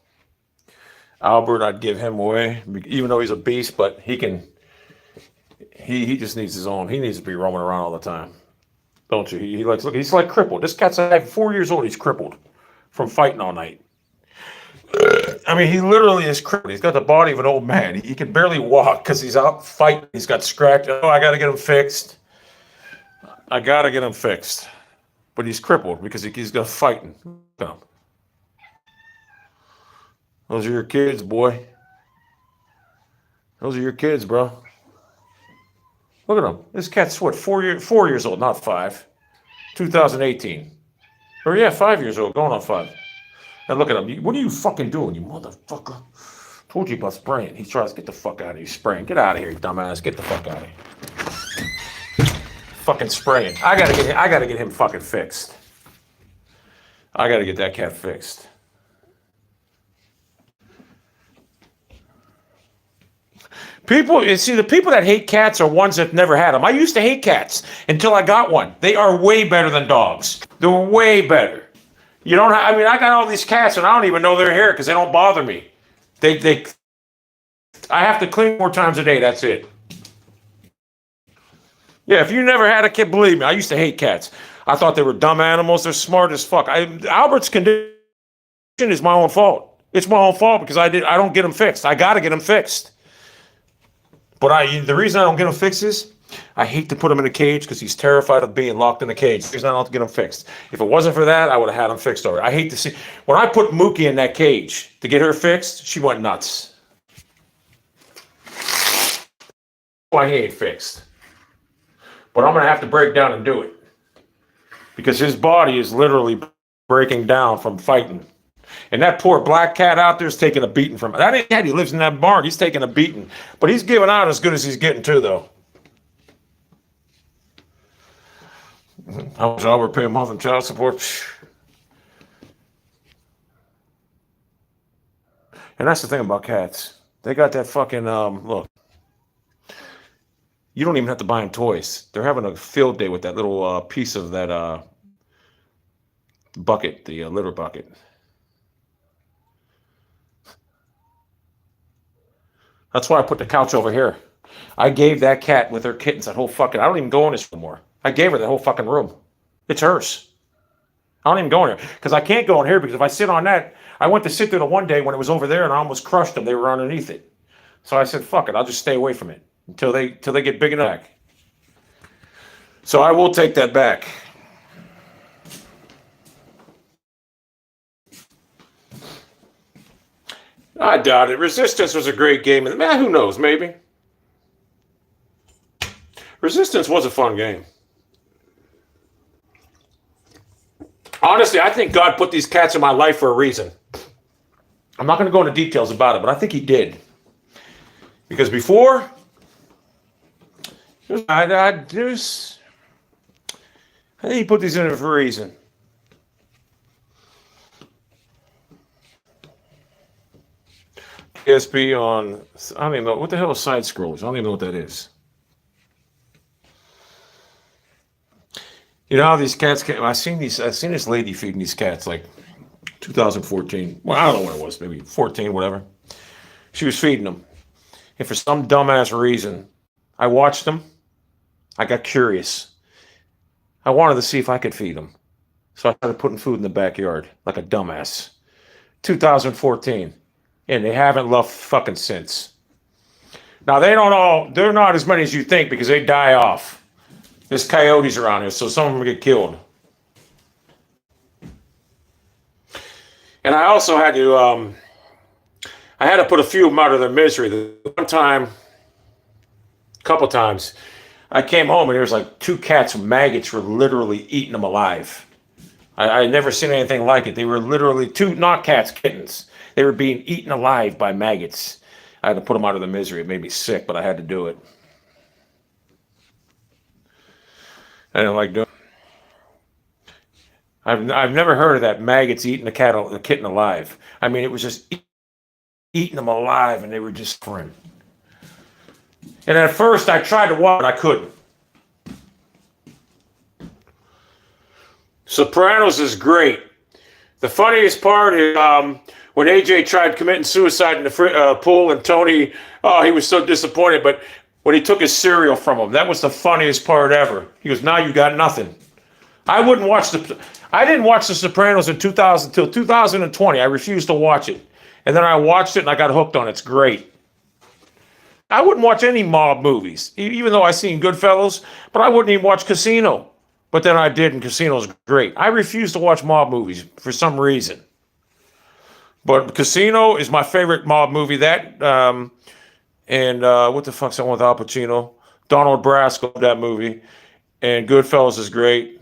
Albert, I'd give him away, even though he's a beast, but he can. He just needs his own. He needs to be roaming around all the time. Don't you? He likes, look, he's like crippled. This cat's like 4 years old. He's crippled from fighting all night. I mean, he literally is crippled. He's got the body of an old man. He can barely walk because he's out fighting. He's got scratched. Oh, I got to get him fixed. I got to get him fixed. But he's crippled because he's got fighting. Those are your kids, boy. Those are your kids, bro. Look at him. This cat's what, 4 years old, not 5. 2018. Or yeah, 5 years old, going on 5. And look at him. What are you fucking doing, you motherfucker? Told you about spraying. He tries to get the fuck out of here. Spraying. Get out of here, you dumbass. Get the fuck out of here. Fucking spraying. I gotta get him fucking fixed. I gotta get that cat fixed. People, you see, the people that hate cats are ones that never had them. I used to hate cats until I got one. They are way better than dogs. They're way better. You don't. I mean, I got all these cats, and I don't even know they're here because they don't bother me. I have to clean 4 times a day. That's it. Yeah, if you never had a kid, believe me, I used to hate cats. I thought they were dumb animals. They're smart as fuck. Albert's condition is my own fault. It's my own fault because I don't get them fixed. I got to get them fixed. But the reason I don't get him fixed is I hate to put him in a cage because he's terrified of being locked in a cage. The reason I don't get him fixed. If it wasn't for that, I would have had him fixed already. I hate to see when I put Mookie in that cage to get her fixed, she went nuts. Why he ain't fixed. But I'm gonna have to break down and do it. Because his body is literally breaking down from fighting. And that poor black cat out there is taking a beating from it. That cat, he lives in that barn. He's taking a beating. But he's giving out as good as he's getting too, though. How much Albert pay a month in child support? And that's the thing about cats. They got that fucking, look. You don't even have to buy them toys. They're having a field day with that little piece of that bucket, the litter bucket. That's why I put the couch over here. I gave that cat with her kittens that whole fucking, I don't even go in this anymore. I gave her that whole fucking room. It's hers. I don't even go in here. Because I can't go in here because if I sit on that, I went to sit there the one day when it was over there and I almost crushed them. They were underneath it. So I said, fuck it, I'll just stay away from it until they get big enough. So I will take that back. I doubt it. Resistance was a great game. Man, who knows? Maybe. Resistance was a fun game. Honestly, I think God put these cats in my life for a reason. I'm not going to go into details about it, but I think he did. Because before, I think he put these in there for a reason. ESP on, I don't even know, what the hell is side scrollers? I don't even know what that is. You know how these cats, I've seen this lady feeding these cats like 2014. Well, I don't know when it was, maybe 14, whatever. She was feeding them. And for some dumbass reason, I watched them. I got curious. I wanted to see if I could feed them. So I started putting food in the backyard like a dumbass. 2014. And they haven't left fucking since. Now, they're not as many as you think because they die off. There's coyotes around here, so some of them get killed. And I also had to, put a few of them out of their misery. The one time, a couple times, I came home and there was like 2 cats, maggots were literally eating them alive. I had never seen anything like it. They were literally 2, not cats, kittens. They were being eaten alive by maggots. I had to put them out of the misery. It made me sick, but I had to do it. I didn't like doing it. I've never heard of that, maggots eating a kitten alive. I mean, it was just eating them alive, and they were just suffering. And at first, I tried to watch, but I couldn't. Sopranos is great. The funniest part is when AJ tried committing suicide in the pool, and Tony, he was so disappointed. But when he took his cereal from him, that was the funniest part ever. He goes, "Now you got nothing." I didn't watch The Sopranos in 2000 until 2020. I refused to watch it, and then I watched it and I got hooked on it. It's great. I wouldn't watch any mob movies, even though I seen Goodfellas, but I wouldn't even watch Casino. But then I did, and Casino's great. I refuse to watch mob movies for some reason. But Casino is my favorite mob movie. That, and what the fuck's that one with Al Pacino? Donald Brasco, that movie. And Goodfellas is great.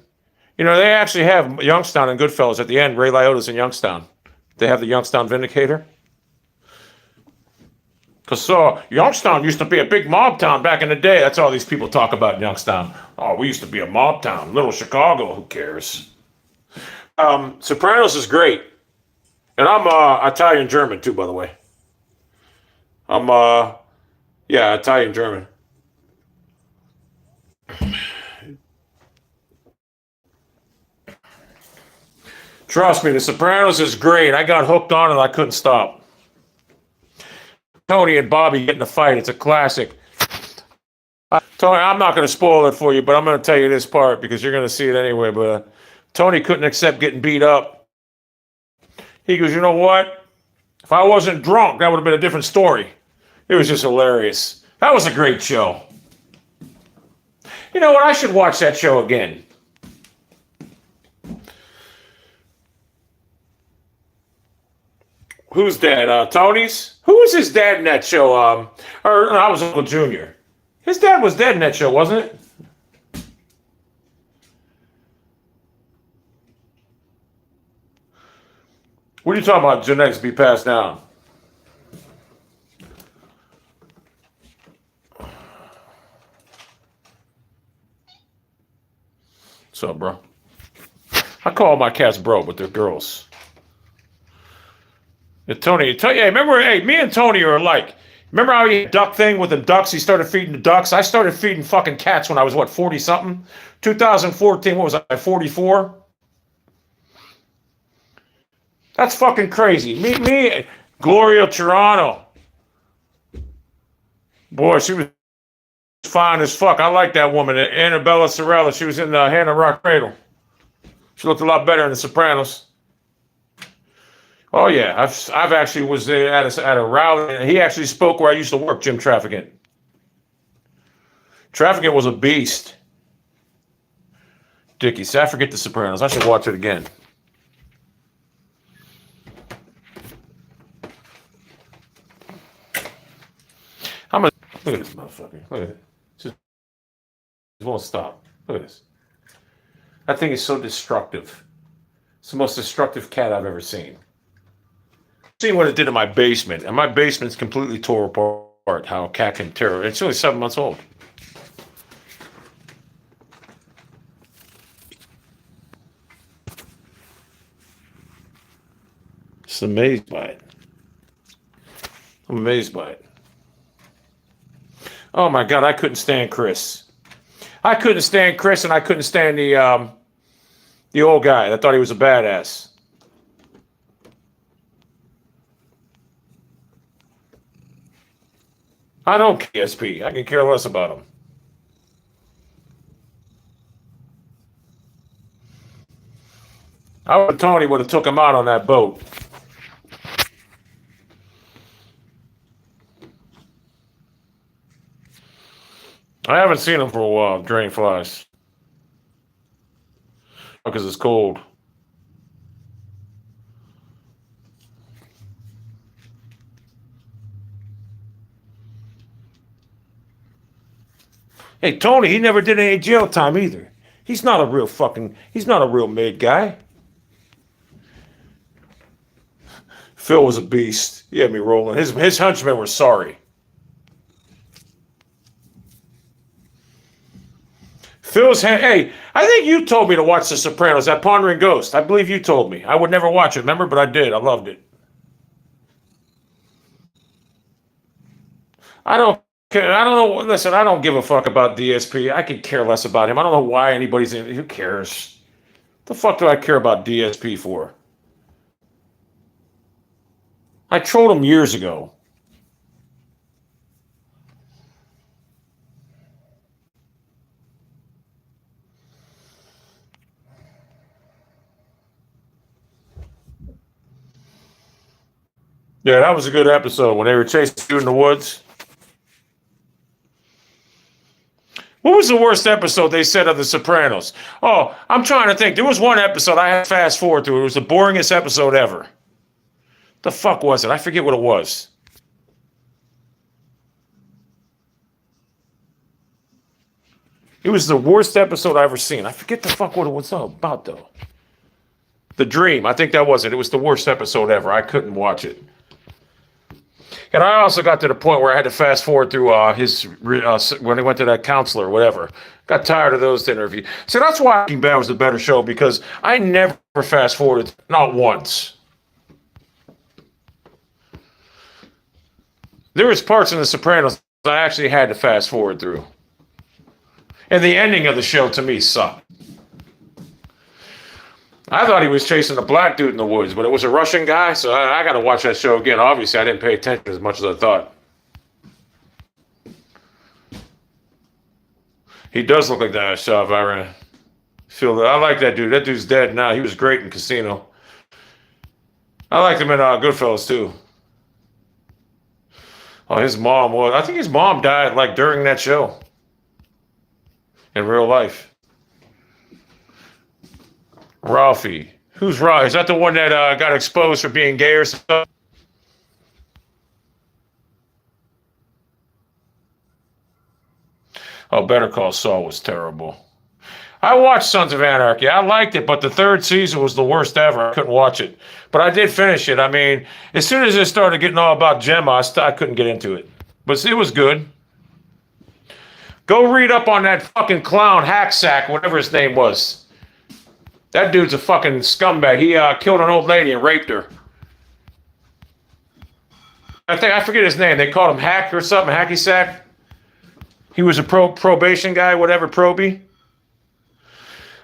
You know, they actually have Youngstown and Goodfellas at the end. Ray Liotta's in Youngstown. They have the Youngstown Vindicator. Because Youngstown used to be a big mob town back in the day. That's all these people talk about in Youngstown. Oh, we used to be a mob town. Little Chicago, who cares? Sopranos is great. And I'm Italian-German, too, by the way. I'm, Italian-German. Trust me, The Sopranos is great. I got hooked on it and I couldn't stop. Tony and Bobby get in a fight. It's a classic. Tony, I'm not going to spoil it for you, but I'm going to tell you this part because you're going to see it anyway. But Tony couldn't accept getting beat up. He goes, "You know what? If I wasn't drunk, that would have been a different story." It was just hilarious. That was a great show. You know what? I should watch that show again. Who's dad? Tony's? Who was his dad in that show? I was Uncle Junior. His dad was dead in that show, wasn't it? What are you talking about? Genetics be passed down. What's up, bro? I call my cats bro, but they're girls. And Tony, remember, me and Tony are alike. Remember how he had duck thing with the ducks? He started feeding the ducks. I started feeding fucking cats when I was, 40-something? 2014, what was I, 44? That's fucking crazy. Me, Gloria Toronto. Boy, she was fine as fuck. I like that woman, Annabella Sorella. She was in the Hannah Rock Cradle. She looked a lot better in The Sopranos. Oh yeah, I've actually was there at a rally, and he actually spoke where I used to work, Jim Trafficant. Trafficant was a beast. Dickie, I forget The Sopranos. I should watch it again. Look at this motherfucker. Look at it. Just won't stop. Look at this. That thing is so destructive. It's the most destructive cat I've ever seen. Seen what it did in my basement, and my basement's completely tore apart. How a cat can tear it. It's only 7 months old. Just amazed by it. I'm amazed by it. Oh my God, I couldn't stand Chris. I couldn't stand Chris, and I couldn't stand the old guy. I thought he was a badass. I don't care, SP. I can care less about him. Tony would have took him out on that boat. I haven't seen him for a while, drain flies. Because it's cold. Hey, Tony, he never did any jail time either. He's not a real made guy. Phil was a beast. He had me rolling. His henchmen were sorry. Hey, I think you told me to watch The Sopranos, that Pondering Ghost. I believe you told me. I would never watch it, remember? But I did. I loved it. I don't care. I don't know. Listen, I don't give a fuck about DSP. I could care less about him. I don't know why anybody's in. Who cares? The fuck do I care about DSP for? I trolled him years ago. Yeah, that was a good episode when they were chasing you in the woods. What was the worst episode they said of The Sopranos? Oh, I'm trying to think. There was one episode I had to fast forward through. It was the boringest episode ever. The fuck was it? I forget what it was. It was the worst episode I ever seen. I forget the fuck what it was all about, though. The Dream. I think that was it. It was the worst episode ever. I couldn't watch it. And I also got to the point where I had to fast forward through when he went to that counselor or whatever. Got tired of those interviews. So that's why Breaking Bad was the better show, because I never fast forwarded, not once. There was parts in The Sopranos I actually had to fast forward through. And the ending of the show, to me, sucked. I thought he was chasing a black dude in the woods, but it was a Russian guy, so I got to watch that show again. Obviously, I didn't pay attention as much as I thought. He does look like that shot. I feel that. I like that dude. That dude's dead now. He was great in Casino. I liked him in Goodfellas, too. Oh, his mom was. I think his mom died like during that show. In real life. Ralphie. Who's Ralphie? Is that the one that got exposed for being gay or something? Oh, Better Call Saul was terrible. I watched Sons of Anarchy. I liked it, but the third season was the worst ever. I couldn't watch it. But I did finish it. I mean, as soon as it started getting all about Gemma, I couldn't get into it. But it was good. Go read up on that fucking clown, Hacksack, whatever his name was. That dude's a fucking scumbag. He killed an old lady and raped her. I forget his name. They called him Hack or something, Hacky Sack. He was a probation guy, whatever, Proby.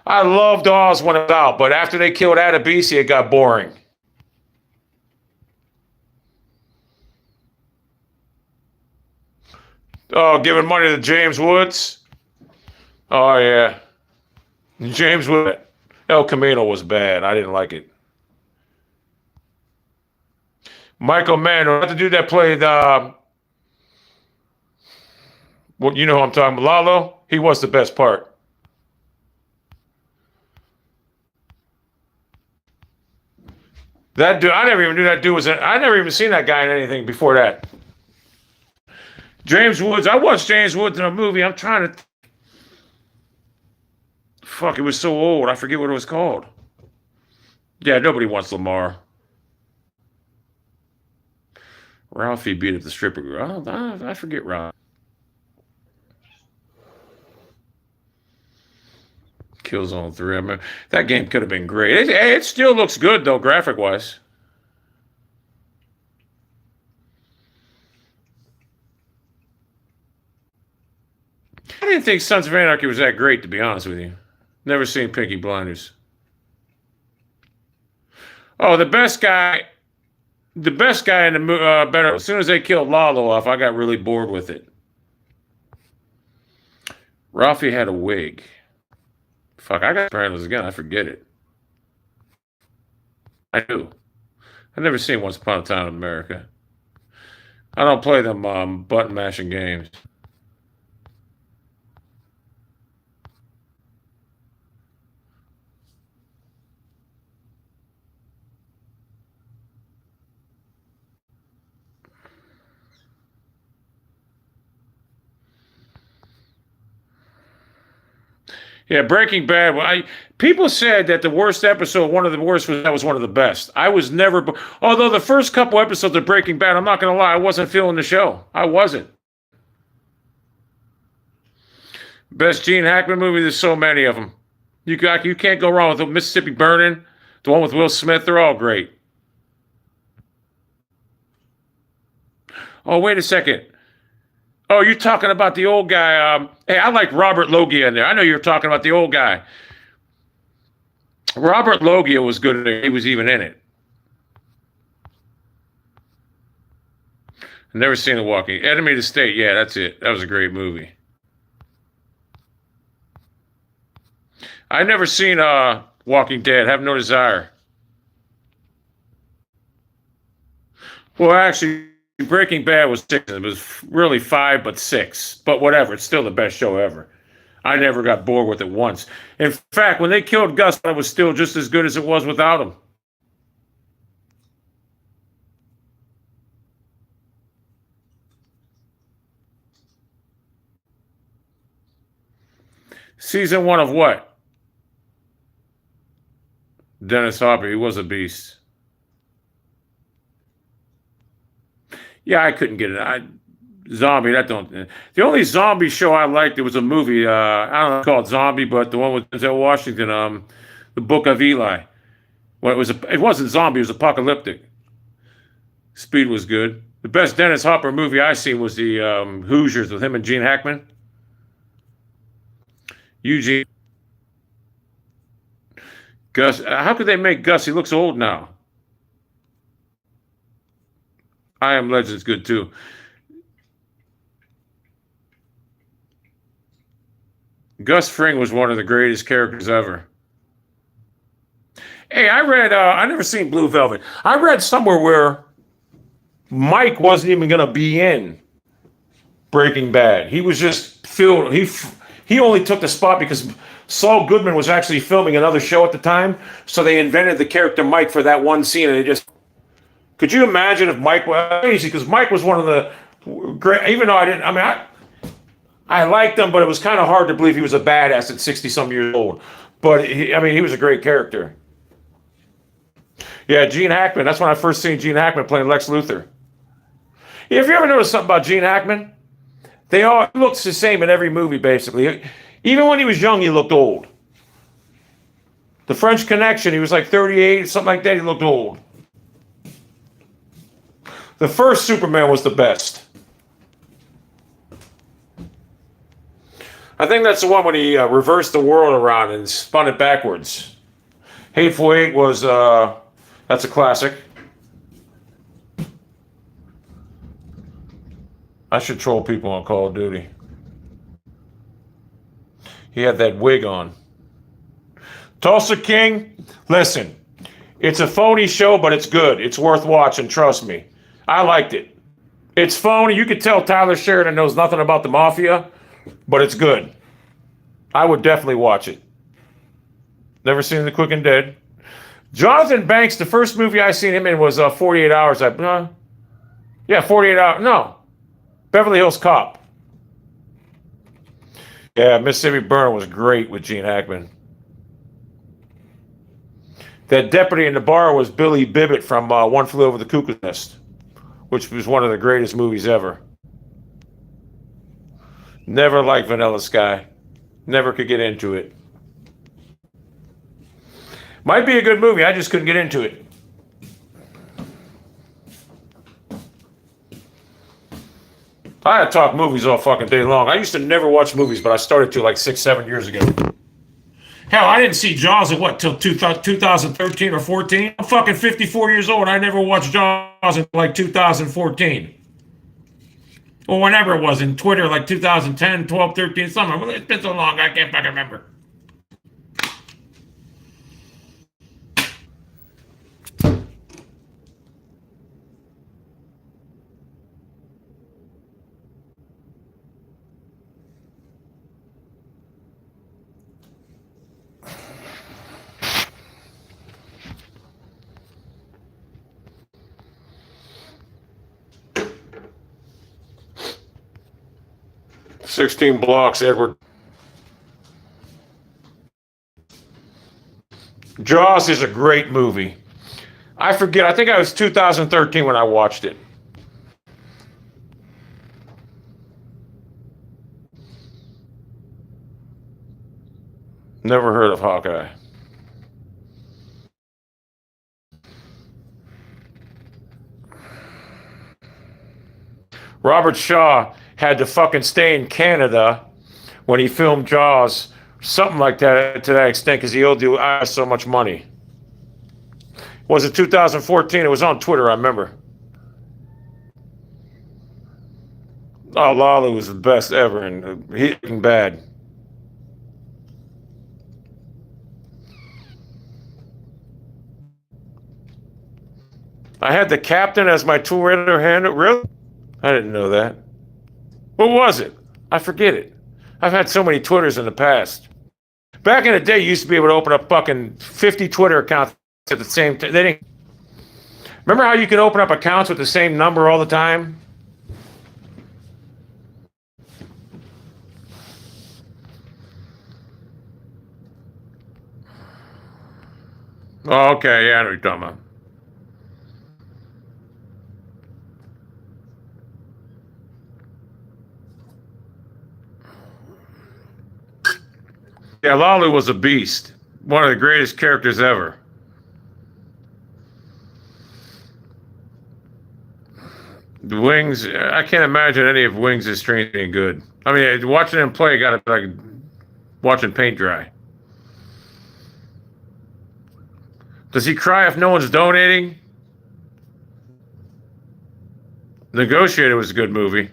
I loved Oz when it was out, but after they killed Adebisi, it got boring. Oh, giving money to James Woods? Oh, yeah. James Woods. El Camino was bad. I didn't like it. Michael Mann, not the dude that played, well, you know who I'm talking about, Lalo? He was the best part. That dude, I never even knew that dude was I never even seen that guy in anything before that. James Woods, I watched James Woods in a movie. I'm trying to... Fuck, it was so old. I forget what it was called. Yeah, nobody wants Lamar. Ralphie beat up the stripper girl. I forget Ralph. Killzone 3. I mean, that game could have been great. It still looks good, though, graphic-wise. didn't think Sons of Anarchy was that great, to be honest with you. Never seen Peaky Blinders. Oh, the best guy in the better. As soon as they killed Lalo off, I got really bored with it. Ralphie had a wig. Fuck, I got Sopranos again. I forget it. I do. I've never seen Once Upon a Time in America. I don't play them button mashing games. Yeah, Breaking Bad. People said that the worst episode, one of the worst, was one of the best. I was never. Although the first couple episodes of Breaking Bad, I'm not going to lie, I wasn't feeling the show. I wasn't. Best Gene Hackman movie. There's so many of them. You can't go wrong with the Mississippi Burning, the one with Will Smith. They're all great. Oh, wait a second. Oh, you're talking about the old guy. Hey, I like Robert Loggia in there. I know you're talking about the old guy. Robert Loggia was good. He was even in it. I've never seen The Walking. Enemy of the State. Yeah, that's it. That was a great movie. I've never seen Walking Dead. Have no desire. Well, actually, Breaking Bad was 6. It was really 5, but 6. But whatever. It's still the best show ever. I never got bored with it once. In fact, when they killed Gus, it was still just as good as it was without him. Season 1 of what? Dennis Hopper. He was a beast. Yeah, I couldn't get it. Zombie, that don't. The only zombie show I liked, it was a movie. I don't know, called Zombie, but the one with Denzel Washington, The Book of Eli. Well, it wasn't zombie. It was apocalyptic. Speed was good. The best Dennis Hopper movie I seen was the Hoosiers with him and Gene Hackman. Eugene. Gus. How could they make Gus? He looks old now. I Am Legend's good too. Gus Fring was one of the greatest characters ever. Hey, I read, I never seen Blue Velvet. I read somewhere where Mike wasn't even going to be in Breaking Bad. He was just filled, he only took the spot because Saul Goodman was actually filming another show at the time, so they invented the character Mike for that one scene, and it just, could you imagine if Mike was crazy? Because Mike was one of the great, even though I liked him, but it was kind of hard to believe he was a badass at 60-some years old. But, he was a great character. Yeah, Gene Hackman. That's when I first seen Gene Hackman playing Lex Luthor. If you ever noticed something about Gene Hackman, he looks the same in every movie, basically. Even when he was young, he looked old. The French Connection, he was like 38, something like that. He looked old. The first Superman was the best. I think that's the one when he reversed the world around and spun it backwards. Hateful Eight was, that's a classic. I should troll people on Call of Duty. He had that wig on. Tulsa King, listen, it's a phony show, but it's good. It's worth watching, trust me. I liked it. It's phony. You could tell Tyler Sheridan knows nothing about the mafia, but it's good. I would definitely watch it. Never seen The Quick and Dead. Jonathan Banks, the first movie I seen him in was 48 Hours. 48 Hours. No. Beverly Hills Cop. Yeah, Mississippi Burn was great with Gene Hackman. That deputy in the bar was Billy Bibbit from One Flew Over the Cuckoo's Nest, which was one of the greatest movies ever. Never liked Vanilla Sky. Never could get into it. Might be a good movie. I just couldn't get into it. I talk movies all fucking day long. I used to never watch movies, but I started to like 6, 7 years ago. Hell, I didn't see Jaws at what, till 2013 or 14? I'm fucking 54 years old. I never watched Jaws until like 2014. Or whenever it was in Twitter, like 2010, 12, 13, something. Well, it's been so long, I can't fucking remember. "16 Blocks, Edward." Jaws is a great movie. I forget, I think I was 2013 when I watched it. Never heard of Hawkeye. Robert Shaw had to fucking stay in Canada when he filmed Jaws, something like that, to that extent, because he owed the IRS so much money. Was it 2014? It was on Twitter, I remember. Oh, Lalo was the best ever, and he's bad. I had the captain as my Twitter handle. Really? I didn't know that. What was it? I forget it. I've had so many Twitters in the past. Back in the day, you used to be able to open up fucking 50 Twitter accounts at the same time. They didn't. Remember how you could open up accounts with the same number all the time? Oh, okay, yeah, I know what you're talking about. Yeah, Lalu was a beast. One of the greatest characters ever. The Wings, I can't imagine any of Wings' strength being good. I mean, watching him play got to be like watching paint dry. Does he cry if no one's donating? Negotiator was a good movie.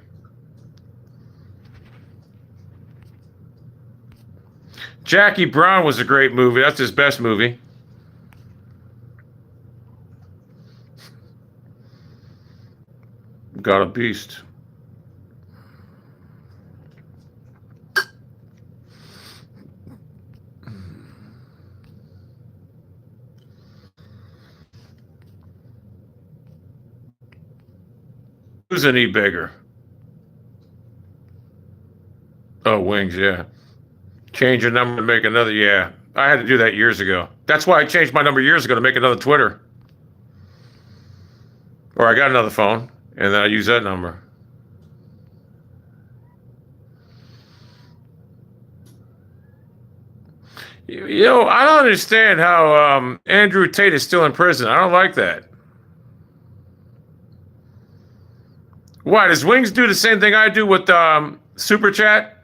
Jackie Brown was a great movie. That's his best movie. Got a beast. Who's any bigger? Oh, Wings, yeah. Change your number to make another, yeah. I had to do that years ago. That's why I changed my number years ago to make another Twitter. Or I got another phone, and then I use that number. You know, I don't understand how Andrew Tate is still in prison. I don't like that. Why, does Wings do the same thing I do with Super Chat?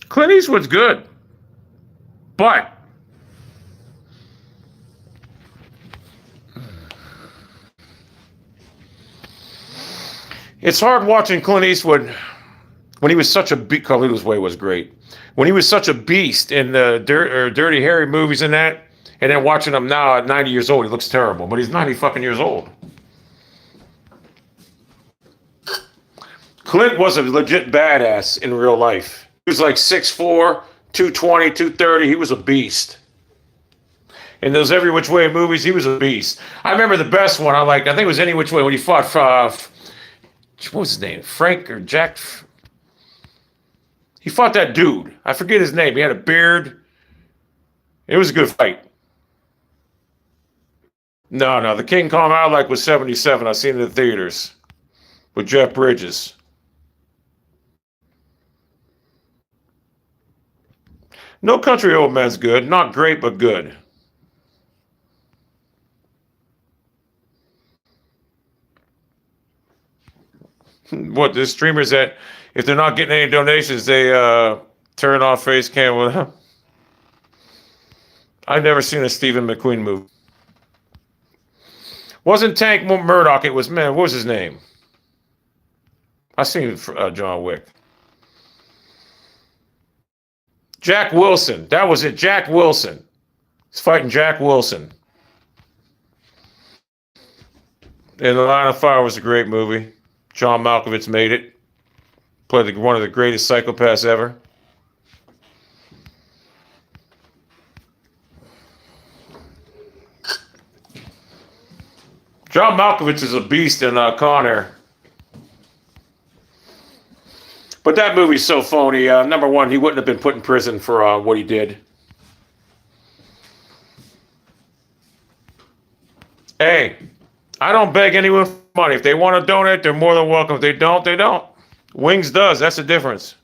Clint Eastwood's good. But it's hard watching Clint Eastwood when he was such a beast. Carlito's Way was great. When he was such a beast in the Dirty Harry movies and that, and then watching him now at 90 years old, he looks terrible. But he's 90 fucking years old. Clint was a legit badass in real life. He was like 6'4", 220, 230. He was a beast. In those Every Which Way movies, he was a beast. I remember the best one. I think it was Any Which Way when he fought. What was his name? Frank or Jack? He fought that dude. I forget his name. He had a beard. It was a good fight. No. The King Kong I like was 77. I seen it in the theaters with Jeff Bridges. No Country Old Man's good. Not great, but good. What, the streamers that, if they're not getting any donations, they turn off face cam with them. I've never seen a Stephen McQueen movie. Wasn't Tank Murdoch, it was, man, what was his name? I seen John Wick. Jack Wilson. That was it. Jack Wilson. He's fighting Jack Wilson. And The Line of Fire was a great movie. John Malkovich made it. Played one of the greatest psychopaths ever. John Malkovich is a beast in Con Air. But that movie's so phony. Number one, he wouldn't have been put in prison for what he did. Hey, I don't beg anyone for money. If they want to donate, they're more than welcome. If they don't, they don't. Wings does. That's the difference.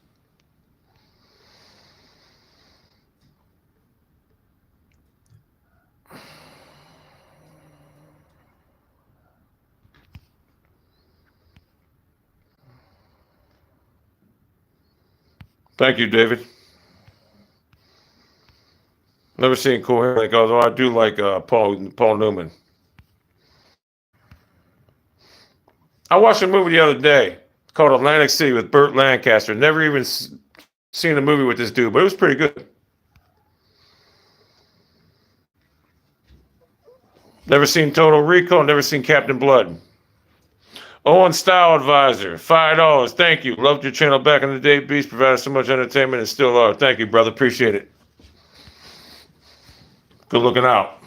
Thank you, David. Never seen Cool Hair, although I do like Paul Newman. I watched a movie the other day called Atlantic City with Burt Lancaster. Never even seen a movie with this dude, but it was pretty good. Never seen Total Recall, never seen Captain Blood. Owen Style Advisor, $5. Thank you. Loved your channel back in the day, Beast. Provided so much entertainment and still are. Thank you, brother. Appreciate it. Good looking out.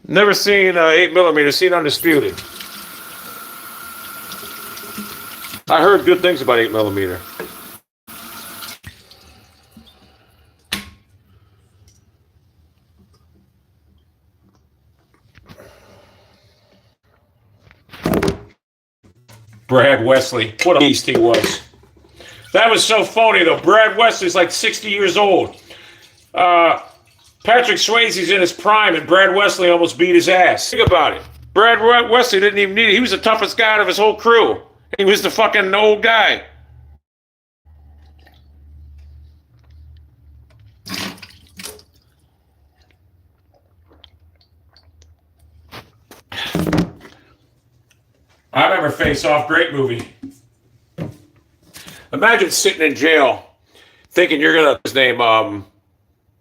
Never seen 8mm, seen Undisputed. I heard good things about 8mm. Brad Wesley. What a beast he was. That was so phony, though. Brad Wesley's like 60 years old. Patrick Swayze's in his prime, and Brad Wesley almost beat his ass. Think about it. Brad Wesley didn't even need it. He was the toughest guy out of his whole crew. He was the fucking old guy. I remember Face Off, great movie. Imagine sitting in jail thinking you're going to, his name,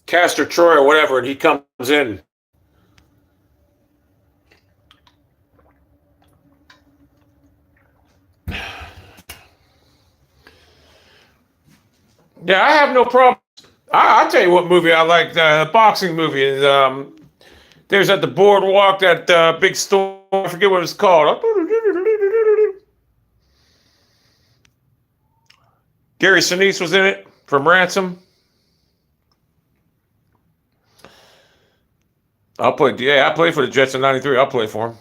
Castor Troy or whatever, and he comes in. Yeah, I have no problem. I'll tell you what movie I like, the boxing movie. There's at the boardwalk, that big store, I forget what it's called. Gary Sinise was in it from Ransom. I played for the Jets in '93. I'll play for him.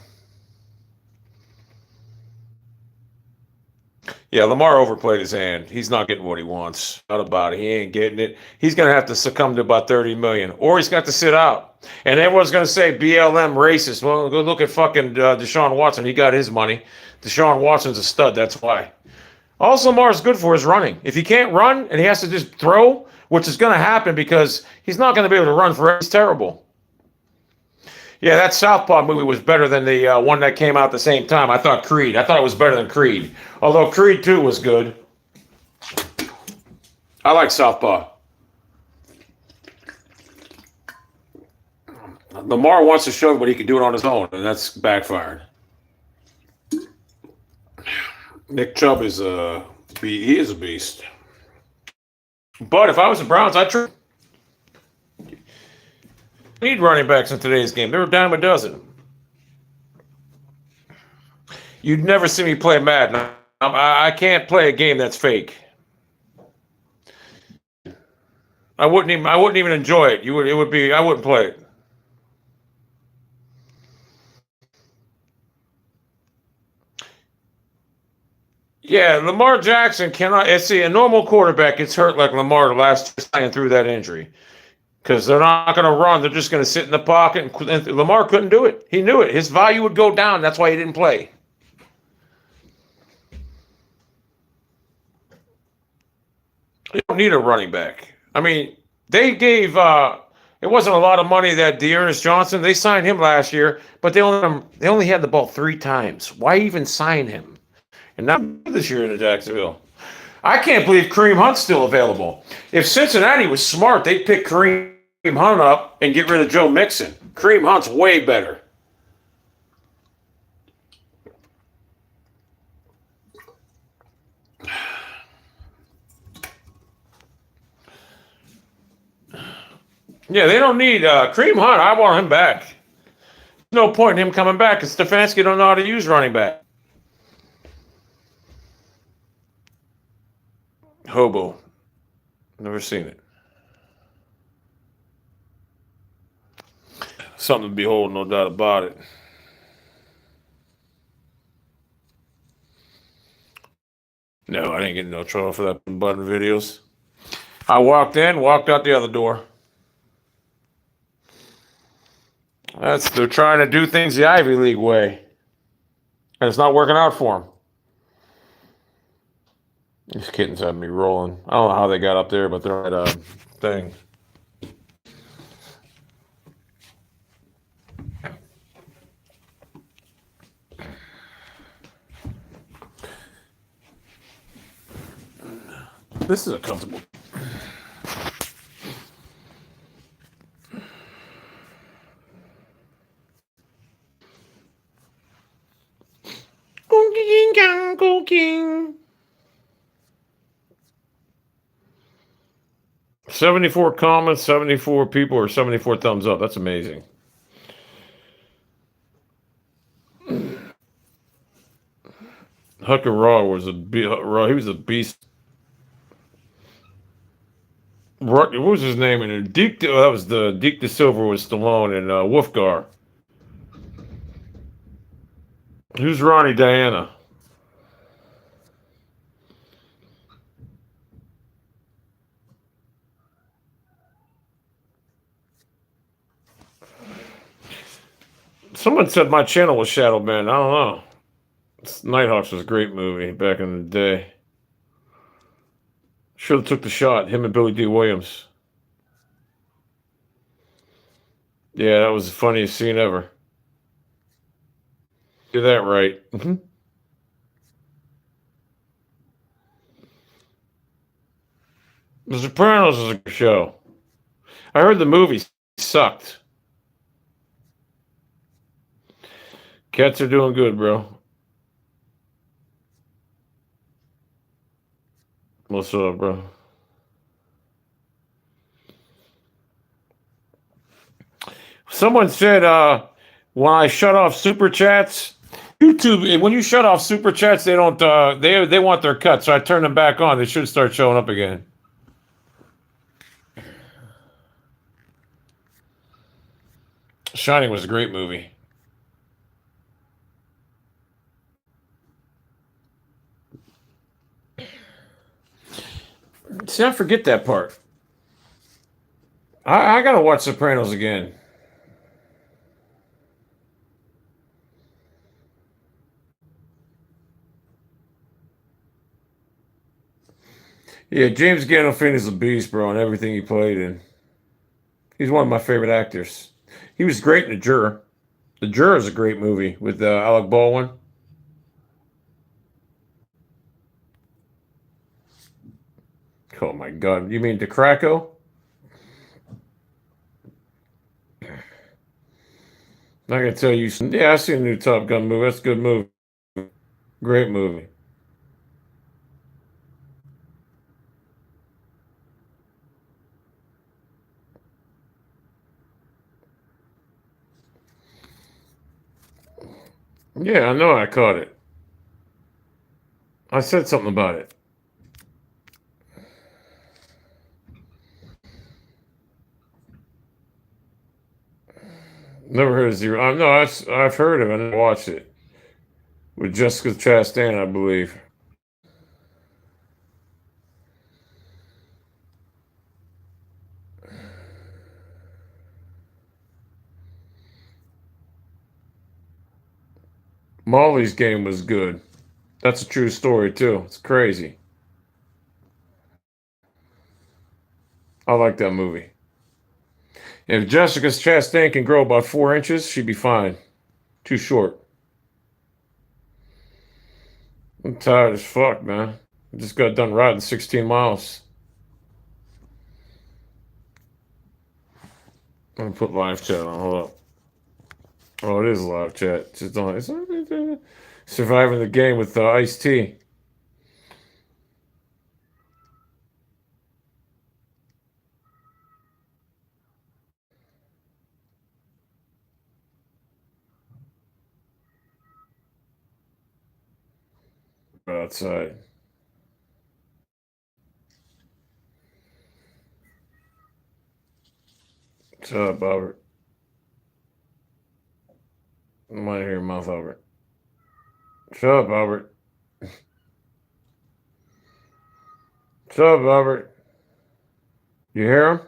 Yeah, Lamar overplayed his hand. He's not getting what he wants. Not about it. He ain't getting it. He's going to have to succumb to about $30 million, or he's got to sit out. And everyone's going to say BLM racist. Well, go look at fucking Deshaun Watson. He got his money. Deshaun Watson's a stud. That's why. Also, Lamar's good for his running. If he can't run and he has to just throw, which is going to happen because he's not going to be able to run forever. It's terrible. Yeah, that Southpaw movie was better than the one that came out at the same time. I thought it was better than Creed. Although Creed 2 was good. I like Southpaw. Lamar wants to show what he can do it on his own, and that's backfired. Nick Chubb is he is a beast. But if I was the Browns, I'd need running backs in today's game. They're a dime a dozen. You'd never see me play Madden. I can't play a game that's fake. I wouldn't even enjoy it. I wouldn't play it. Yeah, Lamar Jackson cannot. See, a normal quarterback gets hurt like Lamar the last time through that injury. because they're not going to run. They're just going to sit in the pocket. And Lamar couldn't do it. He knew it. His value would go down. That's why he didn't play. You don't need a running back. I mean, they gave it wasn't a lot of money that Dearness Johnson. They signed him last year, but they only had the ball 3 times. Why even sign him? And not this year in Jacksonville. I can't believe Kareem Hunt's still available. If Cincinnati was smart, they'd pick Kareem Hunt up and get rid of Joe Mixon. Kareem Hunt's way better. Yeah, they don't need Kareem Hunt. I want him back. There's no point in him coming back because Stefanski don't know how to use running back. Hobo. Never seen it. Something to behold, no doubt about it. No, I didn't get in no trouble for that button videos. I walked in, walked out the other door. They're trying to do things the Ivy League way. And it's not working out for them. These kittens have me rolling. I don't know how they got up there, but they're at a thing. This is a comfortable. King. 74 comments, 74 people, or 74 thumbs up. That's amazing. Hucker Raw was he was a beast. What was his name? And Deke, that was the Deke DeSilva was Stallone and Wolfgar. Who's Ronnie Diana? Someone said my channel was shadow banned. I don't know. Nighthawks was a great movie back in the day. Should have took the shot. Him and Billy D. Williams. Yeah, that was the funniest scene ever. Do that right. The Sopranos is a good show. I heard the movie sucked. Cats are doing good, bro. What's up, bro? Someone said when I shut off super chats, YouTube, when you shut off super chats, they don't they want their cut, so I turn them back on. They should start showing up again. Shining was a great movie. See, I forget that part. I gotta watch Sopranos again. Yeah, James Gandolfini's a beast, bro, in everything he played in. He's one of my favorite actors. He was great in The Juror. The Juror is a great movie with Alec Baldwin. Oh my God! You mean DeCraco? I can tell you. Yeah, I seen the new Top Gun movie. That's a good movie. Great movie. Yeah, I know I caught it. I said something about it. Never heard of Zero. No, I've heard of it. I never watched it. With Jessica Chastain, I believe. Molly's Game was good. That's a true story too. It's crazy. I like that movie. If Jessica Chastain can grow about 4 inches, she'd be fine. Too short. I'm tired as fuck, man. I just got done riding 16 miles. I'm gonna put live chat on. Hold up. Oh, it is live chat. Just don't. It's surviving the game with Ice-T. Outside. Shut up, Albert. I might hear your mouth, Albert. Shut up, Albert. Shut up, Albert. You hear him?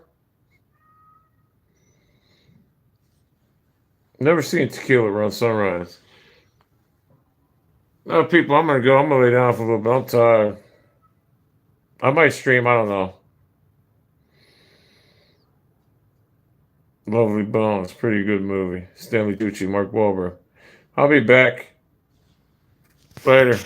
Never seen tequila around sunrise. No, people, I'm gonna go. I'm gonna lay down for a little bit. I'm tired. I might stream. I don't know. Lovely Bones. Pretty good movie. Stanley Tucci, Mark Wahlberg. I'll be back later.